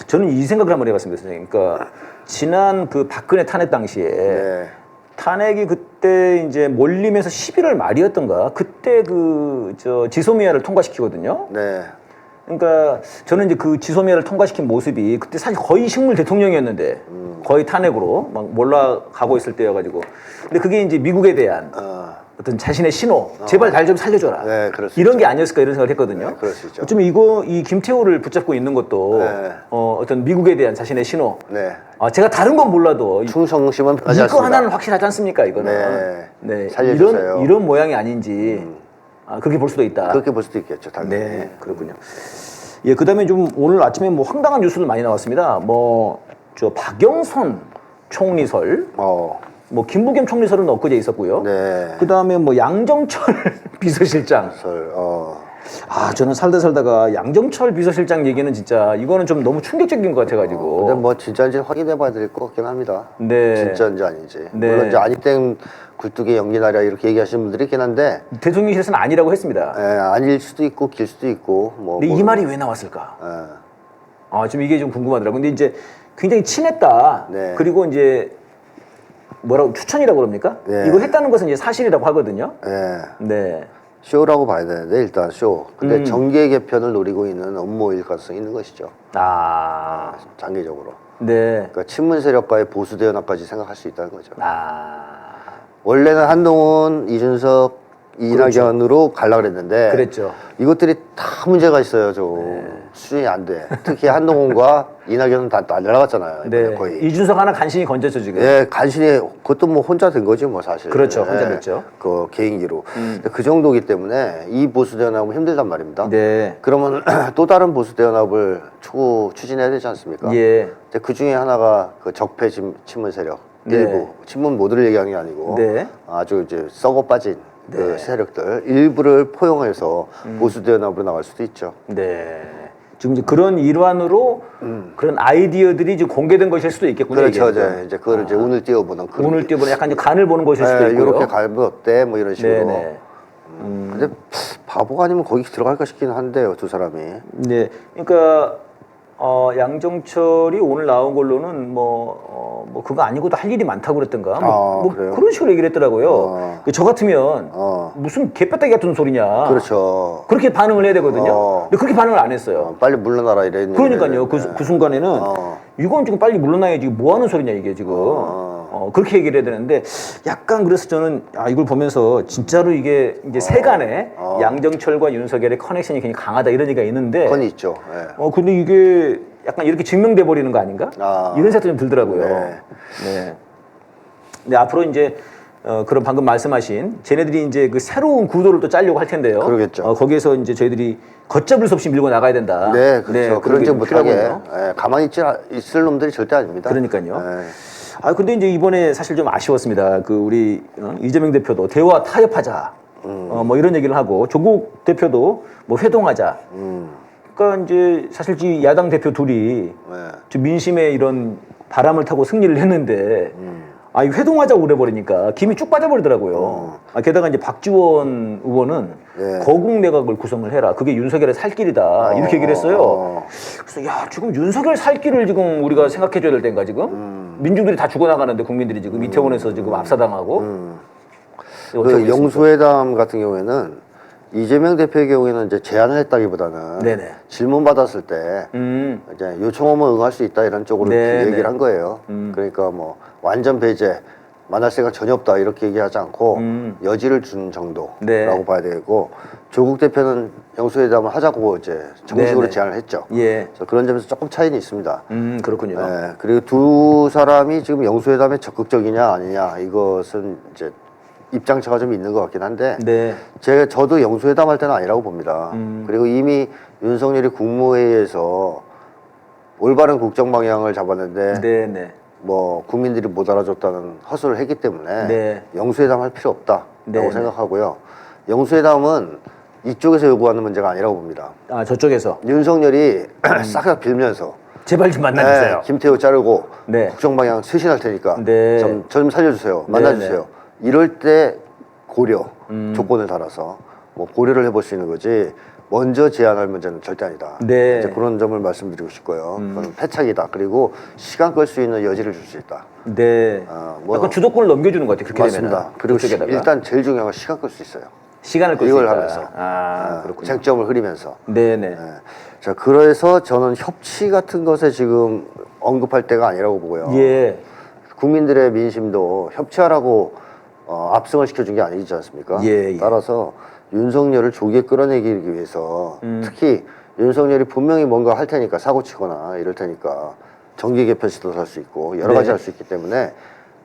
저는 이 생각을 한번 해봤습니다, 선생님. 그러니까 지난 그 박근혜 탄핵 당시에 네. 탄핵이 그때 이제 몰리면서 11월 말이었던가 그때 지소미아를 통과시키거든요. 네. 그러니까 저는 이제 그 지소미아를 통과시킨 모습이 그때 사실 거의 식물 대통령이었는데 거의 탄핵으로 막 몰락가고 있을 때여가지고 근데 그게 이제 미국에 대한 어떤 자신의 신호 제발 날 좀 살려줘라 네, 그럴 수 이런 있죠. 게 아니었을까 이런 생각을 했거든요. 네, 그럴 수 있죠. 좀 이 김태호를 붙잡고 있는 것도 네. 어떤 미국에 대한 자신의 신호. 네. 제가 다른 건 몰라도 충성심은 변하지 이거 않습니다. 하나는 확실하지 않습니까 이거는. 네. 살려주세요. 이런 모양이 아닌지 그렇게 볼 수도 있다. 그렇게 볼 수도 있겠죠, 당연히. 네, 그렇군요. 예, 그다음에 좀 오늘 아침에 뭐 황당한 뉴스들 많이 나왔습니다. 박영선 총리설, 뭐 김부겸 총리설은 엊그제 있었고요. 네. 그다음에 뭐 양정철 비서실장. 저는 살다가 양정철 비서실장 얘기는 진짜 이거는 좀 너무 충격적인 것 같아가지고. 근데 뭐 진짜인지 확인해봐야 될 것 같긴 합니다. 네. 진짜인지 아닌지. 네. 물론 이제 아니땡 굴뚝에 연기 나랴 이렇게 얘기하시는 분들이 있긴 한데, 대통령실에서는 아니라고 했습니다. 아닐 수도 있고 길 수도 있고. 근데 이 말이 왜 나왔을까? 예. 지금 이게 좀 궁금하더라고요. 근데 이제 굉장히 친했다. 네. 그리고 이제 뭐라고 추천이라고 그럽니까? 네. 이걸 했다는 것은 이제 사실이라고 하거든요. 예. 네. 쇼라고 봐야 되는데 일단 쇼. 근데 정계 개편을 노리고 있는 음모일 가능성이 있는 것이죠. 장기적으로. 네. 그러니까 친문 세력과의 보수 대연합까지 생각할 수 있다는 거죠. 원래는 원래는 한동훈, 이준석, 이낙연으로 가려고 그랬는데 그랬죠. 이것들이 다 문제가 있어요. 수준이 안 돼. 특히 한동훈과 이낙연은 다 날라갔잖아요. 이번에 네. 거의. 이준석 하나 간신히 건졌죠 지금. 예, 간신히 그것도 뭐 혼자 된 거지 뭐 사실. 그렇죠. 혼자 됐죠. 그 개인기로. 근데 그 정도기 때문에 이 보수 대연합은 힘들단 말입니다. 네. 그러면 또 다른 보수 대연합을 추진해야 되지 않습니까? 예. 그 중에 하나가 그 적폐 친문 세력 네. 일부 친문 모두를 얘기하는 게 아니고 네. 아주 이제 썩어 빠진 그 세력들 일부를 포용해서 보수 대연합으로 나갈 수도 있죠. 네. 지금 이제 그런 일환으로 그런 아이디어들이 지금 공개된 것일 수도 있겠군요. 그렇죠. 이게. 이제 그걸 이제 운을 띄워보는 그런 오늘 띄워보는 약간 이제 간을 보는 것일 수도 있고요. 이렇게 갈면 어때? 뭐 이런 식으로. 네네. 근데 바보가 아니면 거기 들어갈까 싶긴 한데요, 두 사람이. 네. 그러니까 양정철이 오늘 나온 걸로는 뭐 그거 아니고도 할 일이 많다고 그랬던가 뭐 그래요? 그런 식으로 얘기를 했더라고요. 저 같으면 무슨 개뼈다귀 같은 소리냐. 그렇죠. 그렇게 반응을 해야 되거든요. 근데 그렇게 반응을 안 했어요. 빨리 물러나라 이랬는데. 그러니까요. 그 순간에는 이건 지금 빨리 물러나야지 뭐 하는 소리냐 이게 지금. 그렇게 얘기를 해야 되는데 약간 그래서 저는 이걸 보면서 진짜로 이게 이제 세간에 양정철과 윤석열의 커넥션이 굉장히 강하다 이런 얘기가 있는데 그건 있죠. 예. 근데 이게 약간 이렇게 증명돼 버리는 거 아닌가? 이런 생각도 좀 들더라고요. 네. 근데 앞으로 이제 그런 방금 말씀하신 쟤네들이 이제 그 새로운 구도를 또 짜려고 할 텐데요. 그러겠죠. 거기에서 이제 저희들이 걷잡을 수 없이 밀고 나가야 된다. 네, 그렇죠. 그런 게 못하게 필요하거든요. 가만히 있을 놈들이 절대 아닙니다. 그러니까요. 예. 근데 이제 이번에 사실 좀 아쉬웠습니다. 그 우리 이재명 대표도 대화 타협하자. 뭐 이런 얘기를 하고 조국 대표도 뭐 회동하자. 그러니까 이제 사실 이 야당 대표 둘이 저 민심의 이런 바람을 타고 승리를 했는데 이 회동하자고 그래버리니까 김이 쭉 빠져버리더라고요. 게다가 이제 박지원 의원은 거국 내각을 구성을 해라. 그게 윤석열의 살 길이다. 이렇게 얘기를 했어요. 그래서 지금 윤석열 살 길을 지금 우리가 생각해줘야 될 때인가 지금? 민중들이 다 죽어나가는데 국민들이 지금 이태원에서 지금 압사당하고. 그 영수회담 같은 경우에는 이재명 대표의 경우에는 이제 제안을 했다기보다는 네네. 질문 받았을 때 이제 요청하면 응할 수 있다 이런 쪽으로 네네. 얘기를 한 거예요. 그러니까 뭐 완전 배제 만날 생각 전혀 없다 이렇게 얘기하지 않고 여지를 준 정도라고 네. 봐야 되고 조국 대표는 영수회담을 하자고 이제 정식으로 네네. 제안을 했죠. 예. 그래서 그런 점에서 조금 차이는 있습니다. 그렇군요. 네, 그리고 두 사람이 지금 영수회담에 적극적이냐 아니냐 이것은 이제 입장차가 좀 있는 것 같긴 한데 네. 저도 영수회담 할 때는 아니라고 봅니다. 그리고 이미 윤석열이 국무회의에서 올바른 국정 방향을 잡았는데 네네. 뭐 국민들이 못 알아줬다는 허술을 했기 때문에 네. 영수회담 할 필요 없다라고 네네. 생각하고요. 영수회담은 이쪽에서 요구하는 문제가 아니라고 봅니다. 저쪽에서 윤석열이 싹 다 빌면서 제발 좀 만나주세요. 김태우 자르고 네. 국정 방향 쇄신할 테니까 네. 좀 살려주세요. 만나주세요. 이럴 때 고려 조건을 달아서 뭐 고려를 해볼 수 있는 거지 먼저 제안할 문제는 절대 아니다. 네. 이제 그런 점을 말씀드리고 싶고요. 그건 패착이다. 그리고 시간 끌 수 있는 여지를 줄 수 있다. 네. 뭐 약간 주도권을 넘겨주는 것 같아요. 그렇게 맞습니다. 되면. 그리고 일단 제일 중요한 건 시간 끌 수 있어요. 시간을 끌 수 이걸 있다. 하면서 그렇군요. 쟁점을 흐리면서. 네네. 자, 그래서 저는 협치 같은 것에 지금 언급할 때가 아니라고 보고요. 예. 국민들의 민심도 협치하라고 압승을 시켜준 게 아니지 않습니까? 예. 따라서 윤석열을 조기에 끌어내기 위해서 특히 윤석열이 분명히 뭔가 할 테니까 사고치거나 이럴 테니까 정기 개편 시도도 할 수 있고 여러 가지 할 수 있기 때문에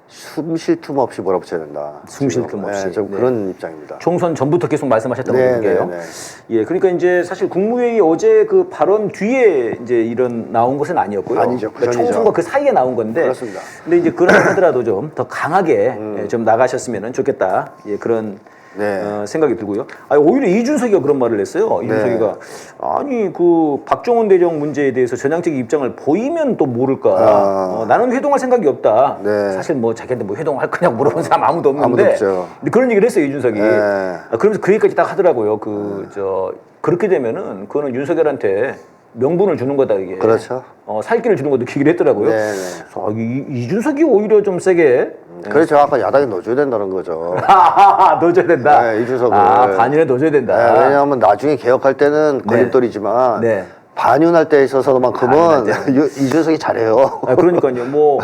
숨 쉴 틈 없이 몰아붙여야 된다. 숨 쉴 틈 없이. 좀 네. 그런 입장입니다. 총선 전부터 계속 말씀하셨던 네, 거예요. 네, 네. 예, 그러니까 이제 사실 국무회의 어제 그 발언 뒤에 이제 이런 나온 것은 아니었고요. 아니죠. 그러니까 그전이죠. 총선과 그 사이에 나온 건데. 그렇습니다. 근데 이제 그런 하더라도 좀 더 강하게 좀 나가셨으면 좋겠다. 예, 그런 네. 생각이 들고요. 아니, 오히려 이준석이가 그런 말을 했어요. 이준석이가 아니 그 박정훈 대령 문제에 대해서 전향적 입장을 보이면 또 모를까. 나는 회동할 생각이 없다. 네. 사실 뭐 자기한테 뭐 회동할 거냐고 물어본 사람 아무도 없는데. 아무도 없죠. 근데 그런 얘기를 했어요 이준석이. 네. 그러면서 그 얘기까지 딱 하더라고요. 그렇게 되면은 그거는 윤석열한테 명분을 주는 거다 이게. 그렇죠. 살기를 주는 것도 기기를 했더라고요. 네, 그래서 이준석이 오히려 좀 세게. 그래서 아까 야당에 넣어줘야 된다는 거죠. 넣어줘야 된다. 네, 이준석을. 반윤에 넣어줘야 된다. 네, 왜냐하면 나중에 개혁할 때는 걸림돌이지만 네. 반윤할 때 있어서만큼은 이준석이 잘해요. 그러니까요. 뭐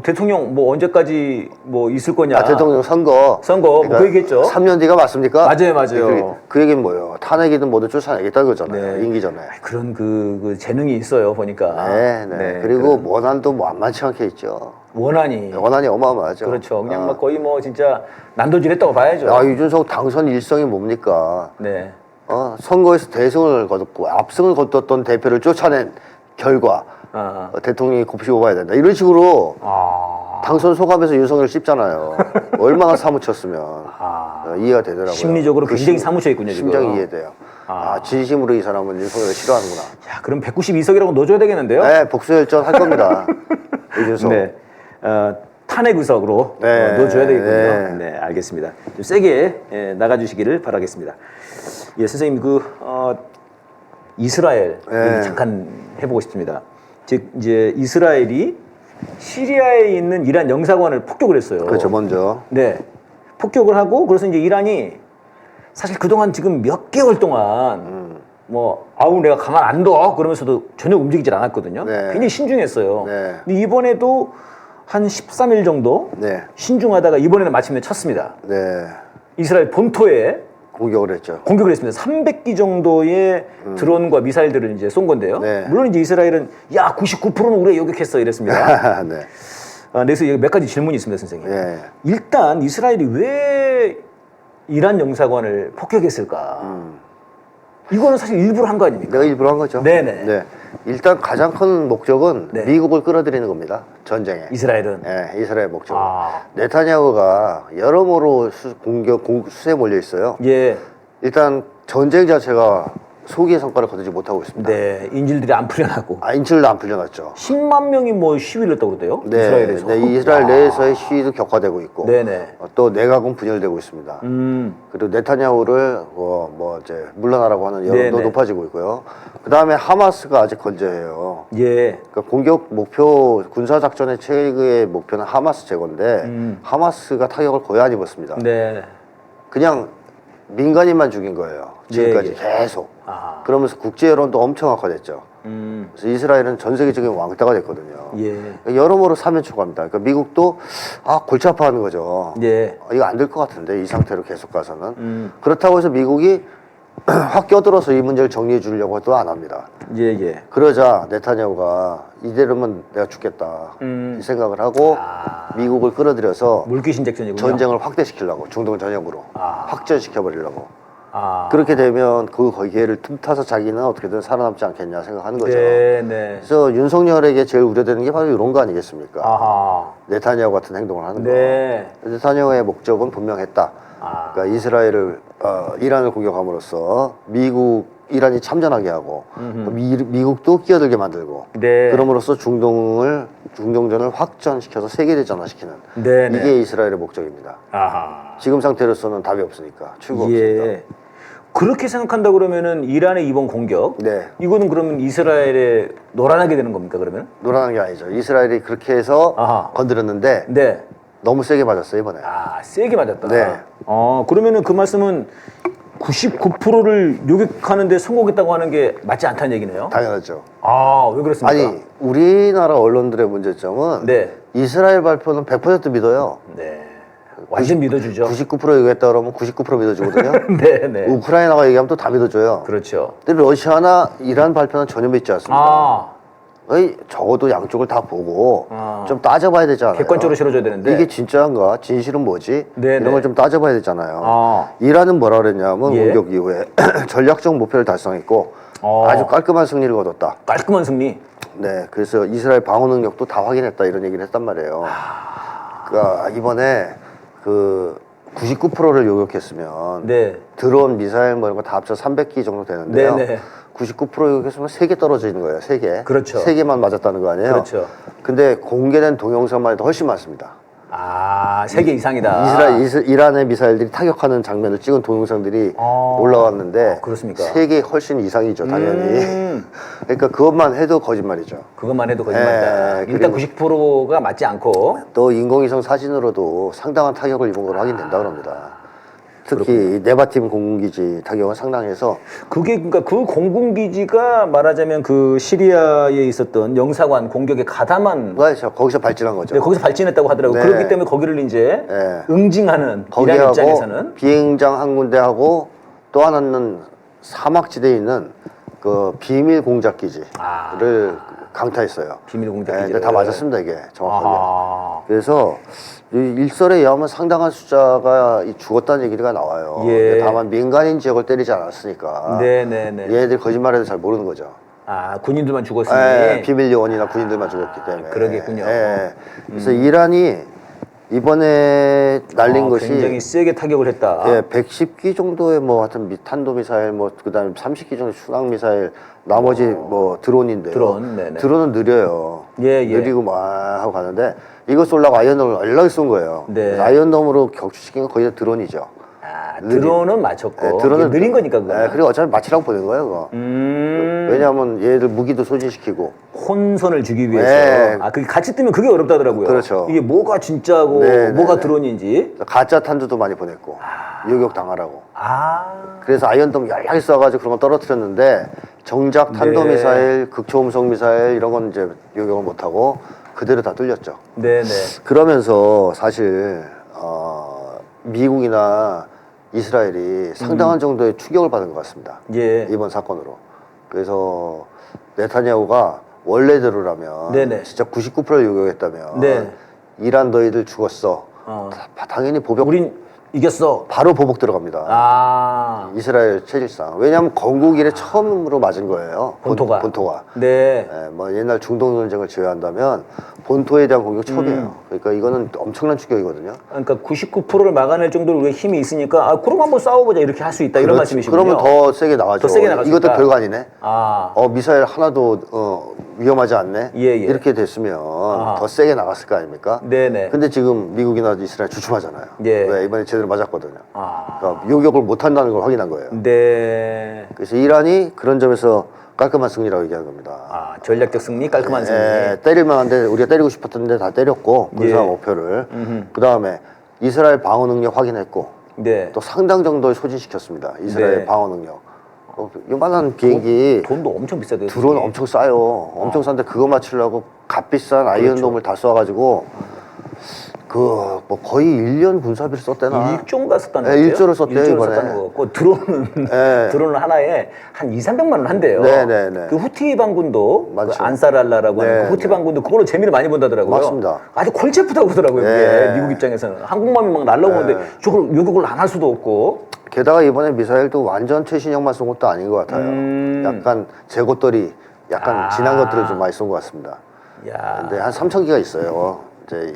대통령 뭐 언제까지 뭐 있을 거냐. 대통령 선거. 뭐 그 얘기했죠. 3년 뒤가 맞습니까? 맞아요. 그 얘기는 뭐예요? 탄핵이든 뭐든 쫓아내겠다 그거잖아요. 네. 임기 전에. 그런 그 재능이 있어요 보니까. 네. 그리고 원한도 뭐 만만치 않게 있죠. 원한이 어마어마하죠. 그렇죠. 그냥 뭐 거의 뭐 진짜 난도질했다고 봐야죠. 이준석 당선 일성이 뭡니까? 네. 선거에서 대승을 거뒀고 압승을 거뒀던 대표를 쫓아낸 결과 대통령이 곱씹어 봐야 된다. 이런 식으로 당선 소감에서 윤석열 씹잖아요. 얼마나 사무쳤으면 이해가 되더라고요. 심리적으로 굉장히 사무쳐 있군요. 심정이 지금. 이해돼요. 진심으로 이 사람은 윤석열을 싫어하는구나. 야, 그럼 192석이라고 넣어줘야 되겠는데요? 네, 복수열전 할 겁니다. 이준석. 네. 탄핵 의석으로 넣어줘야 되겠군요. 네, 알겠습니다. 좀 세게 나가주시기를 바라겠습니다. 예, 선생님 이스라엘 얘기 잠깐 해보고 싶습니다. 즉 이제 이스라엘이 시리아에 있는 이란 영사관을 폭격을 했어요. 그렇죠, 먼저. 네, 폭격을 하고 그래서 이제 이란이 사실 그동안 지금 몇 개월 동안 내가 가만 안 둬 그러면서도 전혀 움직이질 않았거든요. 네. 굉장히 신중했어요. 네. 근데 이번에도 한 13일 정도 신중하다가 이번에는 마침내 쳤습니다. 네. 이스라엘 본토에 공격을 했죠. 공격을 했습니다. 300기 정도의 드론과 미사일들을 이제 쏜 건데요. 네. 물론 이제 이스라엘은 99%는 우리가 요격했어 이랬습니다. 네. 그래서 여기 몇 가지 질문이 있습니다, 선생님. 네. 일단 이스라엘이 왜 이란 영사관을 폭격했을까? 이거는 사실 일부러 한 거 아닙니까? 내가 일부러 한 거죠. 네네. 네. 일단 가장 큰 목적은 미국을 끌어들이는 겁니다. 전쟁에. 이스라엘은. 네, 이스라엘 목적. 네타냐후가 여러모로 수세에 몰려 있어요. 예. 일단 전쟁 자체가 소기의 성과를 거두지 못하고 있습니다. 네. 인질들이 안 풀려나고. 인질도 안 풀려났죠. 10만 명이 뭐 시위를 했다고 그러대요. 이스라엘에서. 네, 이스라엘 내에서의 시위도 격화되고 있고. 네네. 또 내각은 분열되고 있습니다. 그리고 네타냐후를 이제 물러나라고 하는 여론도 높아지고 있고요. 그 다음에 하마스가 아직 건재해요. 예. 그러니까 공격 목표, 군사작전의 최고의 목표는 하마스 제거인데, 하마스가 타격을 거의 안 입었습니다. 네. 그냥 민간인만 죽인 거예요. 지금까지 계속. 그러면서 국제 여론도 엄청 악화됐죠. 그래서 이스라엘은 전 세계적인 왕따가 됐거든요. 예. 그러니까 여러모로 사면초가입니다. 그러니까 미국도 골치 아파하는 거죠. 예. 이거 안 될 것 같은데 이 상태로 계속 가서는. 그렇다고 해서 미국이 확 껴들어서 이 문제를 정리해 주려고 해도 안 합니다. 예. 그러자 네타냐후가 이대로면 내가 죽겠다 이 생각을 하고 미국을 끌어들여서 물귀신 작전이군요. 전쟁을 확대시키려고 중동 전역으로 확전시켜 버리려고. 그렇게 되면 그 기회를 틈타서 자기는 어떻게든 살아남지 않겠냐 생각하는 거죠. 네. 그래서 윤석열에게 제일 우려되는 게 바로 이런 거 아니겠습니까? 네타냐후 같은 행동을 하는 거. 네타냐후의 목적은 분명했다. 그러니까 이란을 공격함으로써 이란이 참전하게 하고 미국도 끼어들게 만들고 그럼으로써 중동전을 확전시켜서 세계대전화시키는 이게 이스라엘의 목적입니다. 지금 상태로서는 답이 없으니까 출구 없으니까. 그렇게 생각한다 그러면은 이란의 이번 공격 이거는 그러면 이스라엘에 노란하게 되는 겁니까 그러면? 노란한 게 아니죠. 이스라엘이 그렇게 해서 건드렸는데 너무 세게 맞았어요 이번에. 세게 맞았다. 그러면은 그 말씀은 99%를 요격하는데 성공했다고 하는 게 맞지 않다는 얘기네요. 당연하죠. 왜 그렇습니까? 아니 우리나라 언론들의 문제점은 이스라엘 발표는 100% 믿어요. 완전 믿어주죠. 99% 얘기했다 그러면 99% 믿어주거든요. 네. 우크라이나가 얘기하면 또 다 믿어줘요. 그렇죠. 근데 러시아나 이란 발표는 전혀 믿지 않습니다. 적어도 양쪽을 다 보고 좀 따져봐야 되잖아요. 객관적으로 실어줘야 되는데 이게 진짜인가? 진실은 뭐지? 네네. 이런 걸 좀 따져봐야 되잖아요. 이란은 뭐라 그랬냐면 공격 이후에 전략적 목표를 달성했고 아주 깔끔한 승리를 거뒀다. 깔끔한 승리? 네, 그래서 이스라엘 방어 능력도 다 확인했다 이런 얘기를 했단 말이에요. 그러니까 이번에 99%를 요격했으면 네. 드론, 미사일 뭐 이런 거 다 합쳐 300기 정도 되는데요. 네네. 99% 요격했으면 3개 떨어지는 거예요. 3개. 그렇죠. 3개만 맞았다는 거 아니에요? 그렇죠. 근데 공개된 동영상만 해도 훨씬 많습니다. 아, 3개 이상이다. 이란의 미사일들이 타격하는 장면을 찍은 동영상들이 올라왔는데 그렇습니까? 3개 훨씬 이상이죠, 당연히. 그러니까 그것만 해도 거짓말이죠. 그것만 해도 거짓말이다. 예, 일단 그리고 90%가 맞지 않고. 또 인공위성 사진으로도 상당한 타격을 입은 걸로 확인된다 그럽니다. 특히 네바팀 공군기지 타격은 상당해서 그게 그러니까 그 공군기지가 말하자면 그 시리아에 있었던 영사관 공격에 가담한 거기서 발진한 거죠. 네, 거기서 발진했다고 하더라고요. 네. 그렇기 때문에 거기를 이제 네. 응징하는 이란 거기하고 입장에서는 비행장 한 군데하고 또 하나는 사막지대에 있는 그 비밀 공작기지를 강타했어요. 비밀 네, 공작기지를. 근데 다 맞았습니다 이게 정확하게. 아하. 그래서 이 일설에 의하면 상당한 숫자가 죽었다는 얘기가 나와요. 예. 근데 다만 민간인 지역을 때리지 않았으니까 네네네. 얘네들 거짓말해도 잘 모르는 거죠. 아, 군인들만 죽었으니. 예, 비밀 요원이나 군인들만 죽었기 때문에. 그러겠군요. 예. 그래서 이란이 이번에 날린 것이 굉장히 세게 타격을 했다. 예, 110기 정도의 뭐 하여튼 탄도 미사일 뭐 그다음에 30기 정도 순항 미사일 나머지 뭐 드론인데요. 드론, 네네. 드론은 느려요. 예, 예. 느리고 막 하고 가는데 이거 쏠라고 아이언돔을 얼렁 쏜 거예요. 네. 그래서 아이언돔으로 격추시킨 건 거의 다 드론이죠. 아, 드론은 맞췄고. 예, 드론은 느린 거니까 그거. 예, 그리고 어차피 맞추라고 보낸 거예요, 그거. 왜냐하면 얘들 무기도 소진시키고 혼선을 주기 위해서. 네. 아, 그게 같이 뜨면 그게 어렵다더라고요. 그렇죠. 이게 뭐가 진짜고 네, 뭐가 네, 네. 드론인지. 가짜 탄두도 많이 보냈고 요격 당하라고. 아. 그래서 아이언돔 연락이 쏴가지고 그런 거 떨어뜨렸는데 정작 탄도미사일, 극초음속 미사일 이런 건 이제 요격을 못하고 그대로 다 뚫렸죠. 네네. 그러면서 사실 미국이나 이스라엘이 상당한 정도의 충격을 받은 것 같습니다. 예. 이번 사건으로. 그래서 네타냐후가 원래대로라면 네네. 진짜 99%를 요격했다면 네. 이란 너희들 죽었어. 당연히 보복 우린 이겼어. 바로 보복 들어갑니다. 아. 이스라엘 체질상. 왜냐하면 건국 이래 처음으로 맞은 거예요. 본토가. 본토가. 네. 예, 뭐 옛날 중동 전쟁을 제외한다면 본토에 대한 공격 처음이에요. 그러니까 이거는 엄청난 충격이거든요. 그러니까 99%를 막아낼 정도로 우리가 힘이 있으니까 아, 그럼 한번 싸워보자 이렇게 할 수 있다 이런 그렇지. 말씀이시군요. 그러면 더 세게 나가죠. 더 세게 나갈 수 이것도 있다. 별거 아니네. 아. 미사일 하나도 위험하지 않네. 예, 예. 이렇게 됐으면 더 세게 나갔을 거 아닙니까? 네네. 근데 지금 미국이나 이스라엘 주춤하잖아요. 예. 왜 이번에 제대로 맞았거든요. 아. 그러니까 요격을 못 한다는 걸 확인한 거예요. 네. 그래서 이란이 그런 점에서 깔끔한 승리라고 얘기하는 겁니다. 아, 전략적 승리, 깔끔한 승리. 때릴만 한데 우리가 때리고 싶었던데 다 때렸고 군사 예. 목표를 그 다음에 이스라엘 방어 능력 확인했고 네. 또 상당 정도의 소진시켰습니다. 이스라엘 네. 방어 능력. 요만한 비행기 돈도 엄청 비싸대요. 드론 엄청 싸요. 엄청 싼데 그거 맞추려고 값비싼 아이언돔을 다 쏴가지고 뭐 거의 1년 군사비를 썼대나. 1조인가 썼다는 네, 거죠? 1조를 썼대요, 이번에. 썼다는 거 같고 드론은 네. 드론은 하나에 한 2,300만 원 한대요. 네, 네, 네. 그 후티 반군도 그 맞죠. 안사랄라라고 하는 네, 그 후티 네. 반군도 그걸로 재미를 많이 본다더라고요. 맞습니다. 아주 골치 아프다고 그러더라고요. 네. 그게 미국 입장에서는 한국맘이 막 날라오는데 네. 저걸 요격을 안 할 수도 없고. 게다가 이번에 미사일도 완전 최신형만 쏜 것도 아닌 것 같아요. 약간 재고떨이 약간 진한 것들을 좀 많이 쏜 것 같습니다. 야. 근데 한 3,000기가 있어요. 이제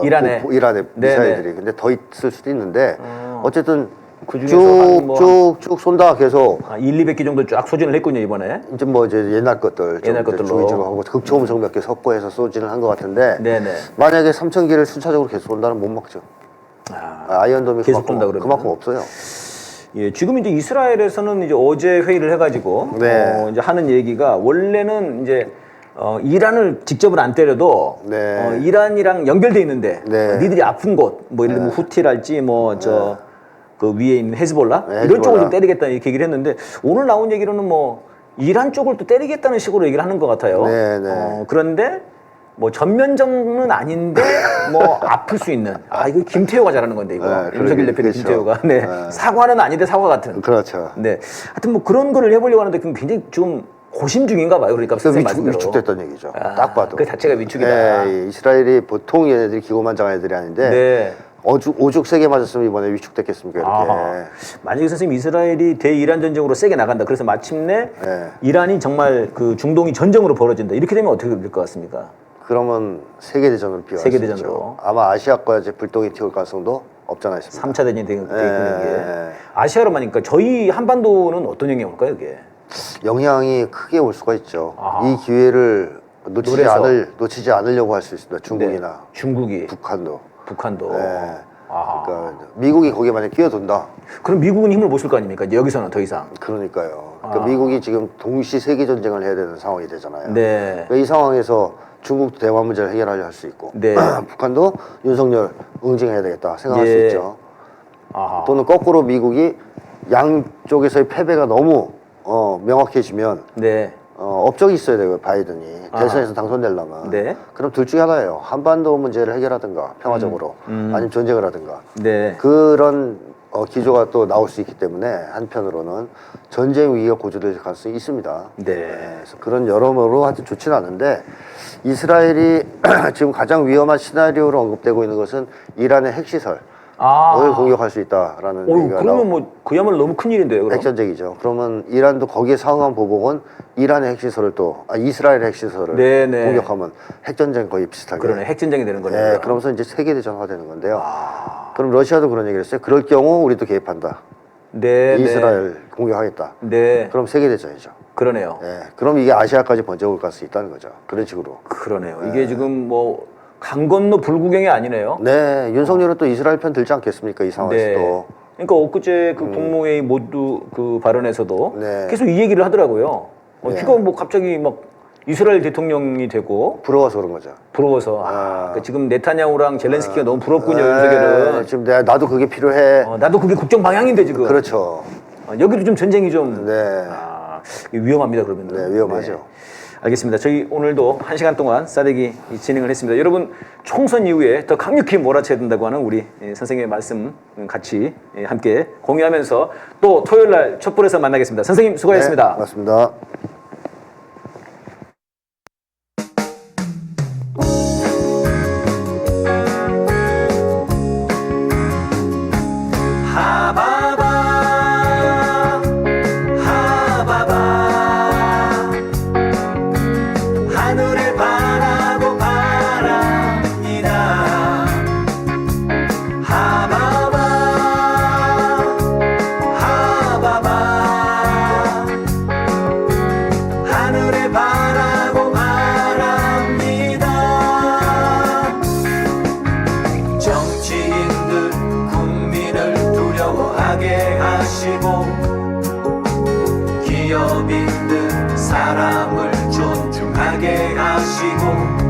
이란에? 이란의 네네. 미사일들이. 근데 더 있을 수도 있는데 어쨌든 그중에서 한뭐 쭉쭉 쏜다 계속. 200개 정도 쫙 소진을 했군요, 이번에. 이제 뭐 이제 옛날 것들 좀 옛날 이제 것들로. 주위주로 하고 극초음속 몇 개 섞어해서 쏘지는 한 것 같은데 네네. 만약에 3,000기를 순차적으로 계속 쏜다면 못 막죠. 아이언돔이 계속 쏜다 그러면? 그만큼 없어요. 예, 지금 이제 이스라엘에서는 이제 어제 회의를 해가지고 네. 이제 하는 얘기가 원래는 이제 이란을 직접은 안 때려도 네. 이란이랑 연결돼 있는데 네. 니들이 아픈 곳 뭐 예를 들면 후티랄지 뭐 저 그 위에 있는 헤즈볼라 네, 이런 헤즈볼라. 쪽을 좀 때리겠다 이렇게 얘기를 했는데 오늘 나온 얘기로는 뭐 이란 쪽을 또 때리겠다는 식으로 얘기를 하는 것 같아요. 네, 네. 그런데 뭐 전면전은 아닌데 뭐 아플 수 있는 이거 김태효가 잘하는 건데 이거 네, 윤석열 대표 그렇죠. 김태효가 네. 사과는 아닌데 사과 같은 그렇죠. 네 하여튼 뭐 그런 거를 해보려고 하는데 그럼 굉장히 좀 고심 중인가 봐요. 그러니까 선생님 말씀대로 위축됐던 얘기죠. 딱 봐도. 그 자체가 위축이다. 네, 이스라엘이 보통 얘네들이 기고만장한 애들이 아닌데 네. 오죽 세게 맞았으면 이번에 위축됐겠습니까 이렇게. 아하. 만약에 선생님 이스라엘이 대이란 전쟁으로 세게 나간다. 그래서 마침내 네. 이란이 정말 그 중동이 전쟁으로 벌어진다. 이렇게 되면 어떻게 될 것 같습니까? 그러면 세계대전으로 비화할 수 세계대전으로. 있죠. 아마 아시아과 이제 불똥이 튀어올 가능성도 없잖아요. 3차 대전이 돼 있는 게 예. 아시아로만 하니까 저희 한반도는 어떤 영향이 올까요, 이게? 영향이 크게 올 수가 있죠. 아하. 이 기회를 노려서. 놓치지 않으려고 할 수 있습니다. 중국이나 네. 중국이, 북한도. 북한도. 네. 아하. 그러니까 미국이 거기에 만약 끼어든다. 그럼 미국은 힘을 못 쓸 거 아닙니까? 이제 여기서는 더 이상. 그러니까요. 그러니까 아. 미국이 지금 동시 세계 전쟁을 해야 되는 상황이 되잖아요. 네. 그러니까 이 상황에서 중국도 대만 문제를 해결하려 할 수 있고, 네. 북한도 윤석열 응징해야 되겠다 생각할 수 예. 있죠. 아하. 또는 거꾸로 미국이 양쪽에서의 패배가 너무 명확해지면 네. 업적이 있어야 되고요. 바이든이 아하. 대선에서 당선되려면. 네. 그럼 둘 중에 하나예요. 한반도 문제를 해결하든가 평화적으로 아니면 전쟁을 하든가. 네. 그런 기조가 또 나올 수 있기 때문에 한편으로는 전쟁 위기가 고조될 가능성이 있습니다. 네. 그래서 그런 여러모로 하여튼 좋지는 않은데 이스라엘이 지금 가장 위험한 시나리오로 언급되고 있는 것은 이란의 핵시설을 공격할 수 있다라는 얘기가 그러면 뭐 그야말로 너무 큰일인데요. 그럼? 핵전쟁이죠. 그러면 이란도 거기에 상응한 보복은 이란의 핵시설을 이스라엘의 핵시설을 네네. 공격하면 핵전쟁 거의 비슷하게. 그러네. 핵전쟁이 되는 거네요. 네, 그러면서 이제 세계대전화 되는 건데요. 그럼 러시아도 그런 얘기를 했어요. 그럴 경우 우리도 개입한다. 네. 이스라엘 공격하겠다. 네. 그럼 세계대전이죠. 그러네요. 네, 그럼 이게 아시아까지 번져올 가능성이 있다는 거죠. 그런 식으로. 그러네요. 이게 지금 뭐 강 건너 불구경이 아니네요. 네, 윤석열은 또 이스라엘 편 들지 않겠습니까? 이 상황에서도. 네. 그러니까 엊그제 그 국무회의 모두 그 발언에서도 네. 계속 이 얘기를 하더라고요. 네. 그거 뭐 갑자기 막 이스라엘 대통령이 되고 부러워서 그런 거죠. 부러워서 그러니까 지금 네타냐후랑 젤렌스키가 너무 부럽군요. 윤석열은. 지금 나도 그게 필요해. 나도 그게 국정 방향인데 지금. 그렇죠. 여기도 좀 전쟁이 좀 네. 이게 위험합니다. 그러면. 네, 위험하죠. 알겠습니다. 저희 오늘도 1시간 동안 싸대기 진행을 했습니다. 여러분 총선 이후에 더 강력히 몰아쳐야 된다고 하는 우리 선생님의 말씀 같이 함께 공유하면서 또 토요일 날 촛불에서 만나겠습니다. 선생님 수고하셨습니다. 네, 고맙습니다. 하바바 하바바 하늘을 바라고 바랍니다. 하바바 하바바 하늘을 바라고 바랍니다. 정치인들 국민을 두려워하게 하시고 기업인들 사람을 존중하게 하시고